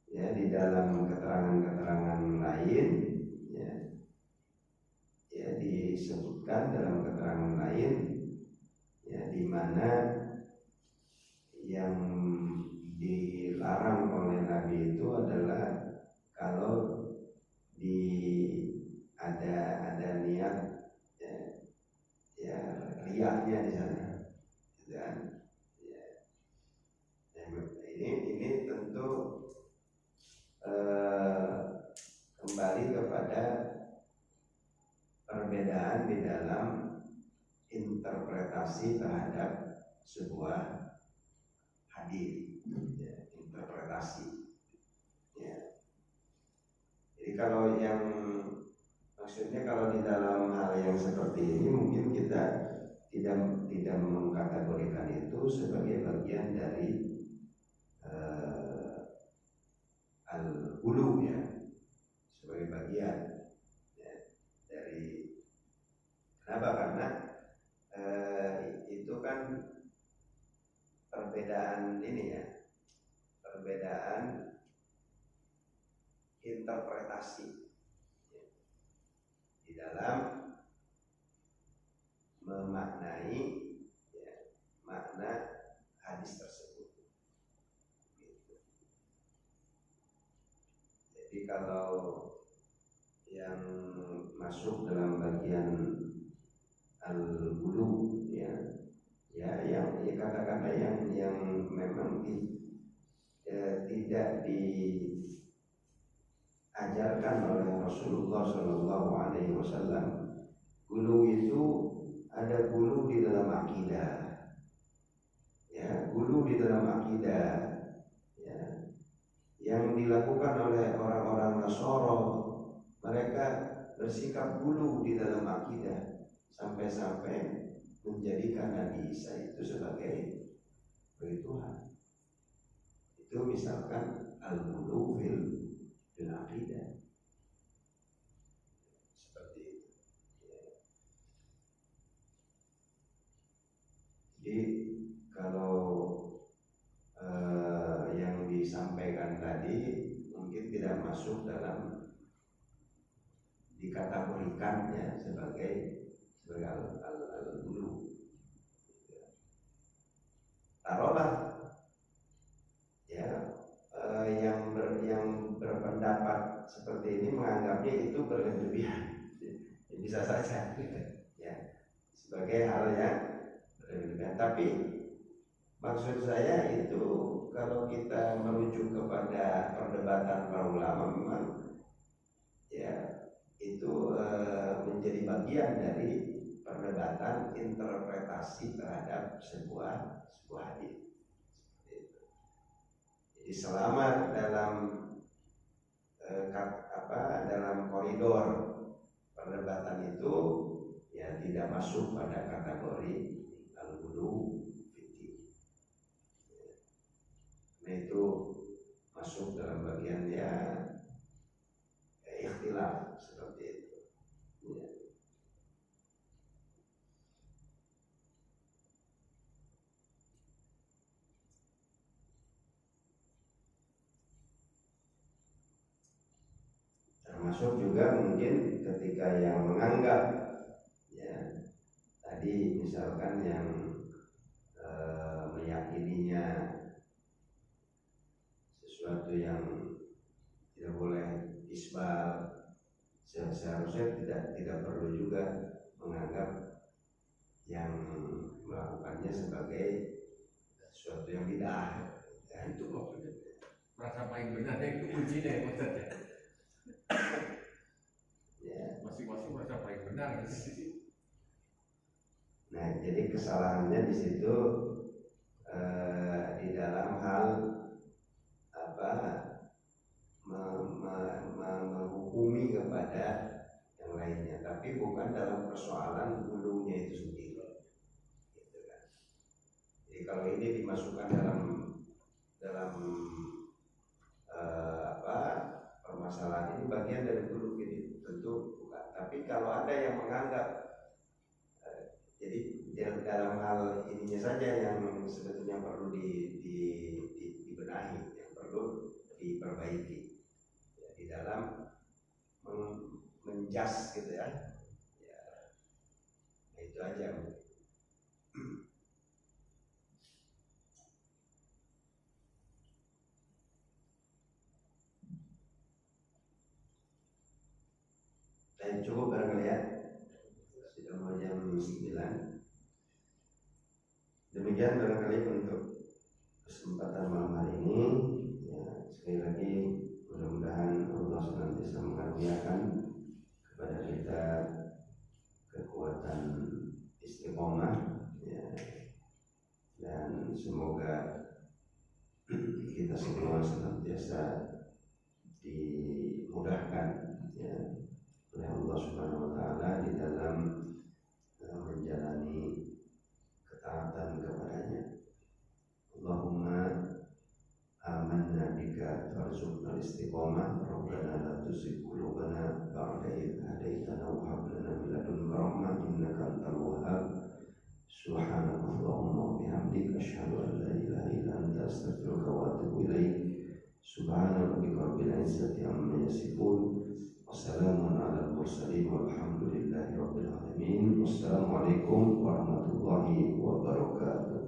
Speaker 1: ya di dalam keterangan-keterangan lain ya disebutkan dalam keterangan lain ya di mana yang dilarang oleh Nabi itu adalah kalau ada niat ya riaknya di sana, dan ini tentu kembali kepada perbedaan di dalam interpretasi terhadap sebuah hadis, ya, interpretasi. Ya. Jadi kalau maksudnya kalau di dalam hal yang seperti ini mungkin kita tidak mengkategorikan itu sebagai bagian dari al-ulu ya, sebagai bagian ya, dari kenapa? Karena itu kan perbedaan ini ya, perbedaan interpretasi ya, di dalam memaknai ya, makna hadis tersebut. Gitu. Jadi kalau yang masuk dalam bagian al-ghulu ya, yang kata-kata yang memang tidak diajarkan oleh Rasulullah Shallallahu Alaihi Wasallam. Ghulu itu ada ghulu di dalam akidah, ya, ghulu di dalam akidah, ya, yang dilakukan oleh orang-orang Nasoro. Mereka bersikap ghulu di dalam akidah sampai-sampai menjadikan Nabi Isa itu sebagai Tuhan. Itu misalkan al-ghulu fil aqidah. Seperti itu. Ya. Jadi kalau yang disampaikan tadi mungkin tidak masuk dalam dikategorikan ya sebagai al-ghulu. Taruhlah ya, yang berpendapat seperti ini menganggapnya itu berlebihan, bisa saja ya, sebagai hal yang berlebihan. Tapi maksud saya itu kalau kita merujuk kepada perdebatan para ulama, memang ya itu menjadi bagian dari perdebatan interpretasi terhadap sebuah hadis. Jadi selama dalam dalam koridor perdebatan itu ya tidak masuk pada kategori al-ghulu fikih. Nah itu masuk dalam bagian ya ikhtilaf seperti itu. Ya. Termasuk juga mungkin ketika yang menganggap ya tadi misalkan yang meyakininya sesuatu yang tidak boleh isbal, seharusnya tidak perlu juga menganggap yang melakukannya sebagai sesuatu yang bid'ah.
Speaker 3: Ya, itu maksudnya merasa paling benar itu kuncinya ya maksudnya. Ya, masing-masing merasa paling benar.
Speaker 1: Nah, jadi kesalahannya di situ di dalam hal menghukumi kepada yang lainnya, tapi bukan dalam persoalan hulunya itu sendiri. Gitu kan. Jadi kalau ini dimasukkan dalam permasalahan ini bagian dari hulu ini tentu bukan. Tapi kalau ada yang menganggap jadi dalam hal ininya saja yang sebetulnya perlu dibenahi, yang perlu diperbaiki ya, di dalam menjas gitu ya. Nah itu aja. Dan cukup barangkali ya, sudah mau jam 9. Demikian barangkali untuk kesempatan malam hari ini ya, sekali lagi mudah-mudahan Allah senantiasa mengaruniakan kepada kita kekuatan istiqomah ya, dan semoga kita semua senantiasa dimudahkan ya oleh Allah Subhanahu wa taala di dalam menjalani ketaatan kepadanya. Allahumma amanna bika warzuqna istiqomah. Rabbana la tuzigh qulubana ba'da idh hadaitana wa hab lana min ladunka rahmah innaka antal wahhab. Subhanakallahumma wa bihamdika asyhadu an la ilaha illa anta astaghfiruka wa atubu ilaik. Subhana rabbika rabbil izzati amma yasifun. Wassalamun ala mursalin walhamdulillahi rabbil alamin. Wassalamualaikum warahmatullahi wabarakatuh.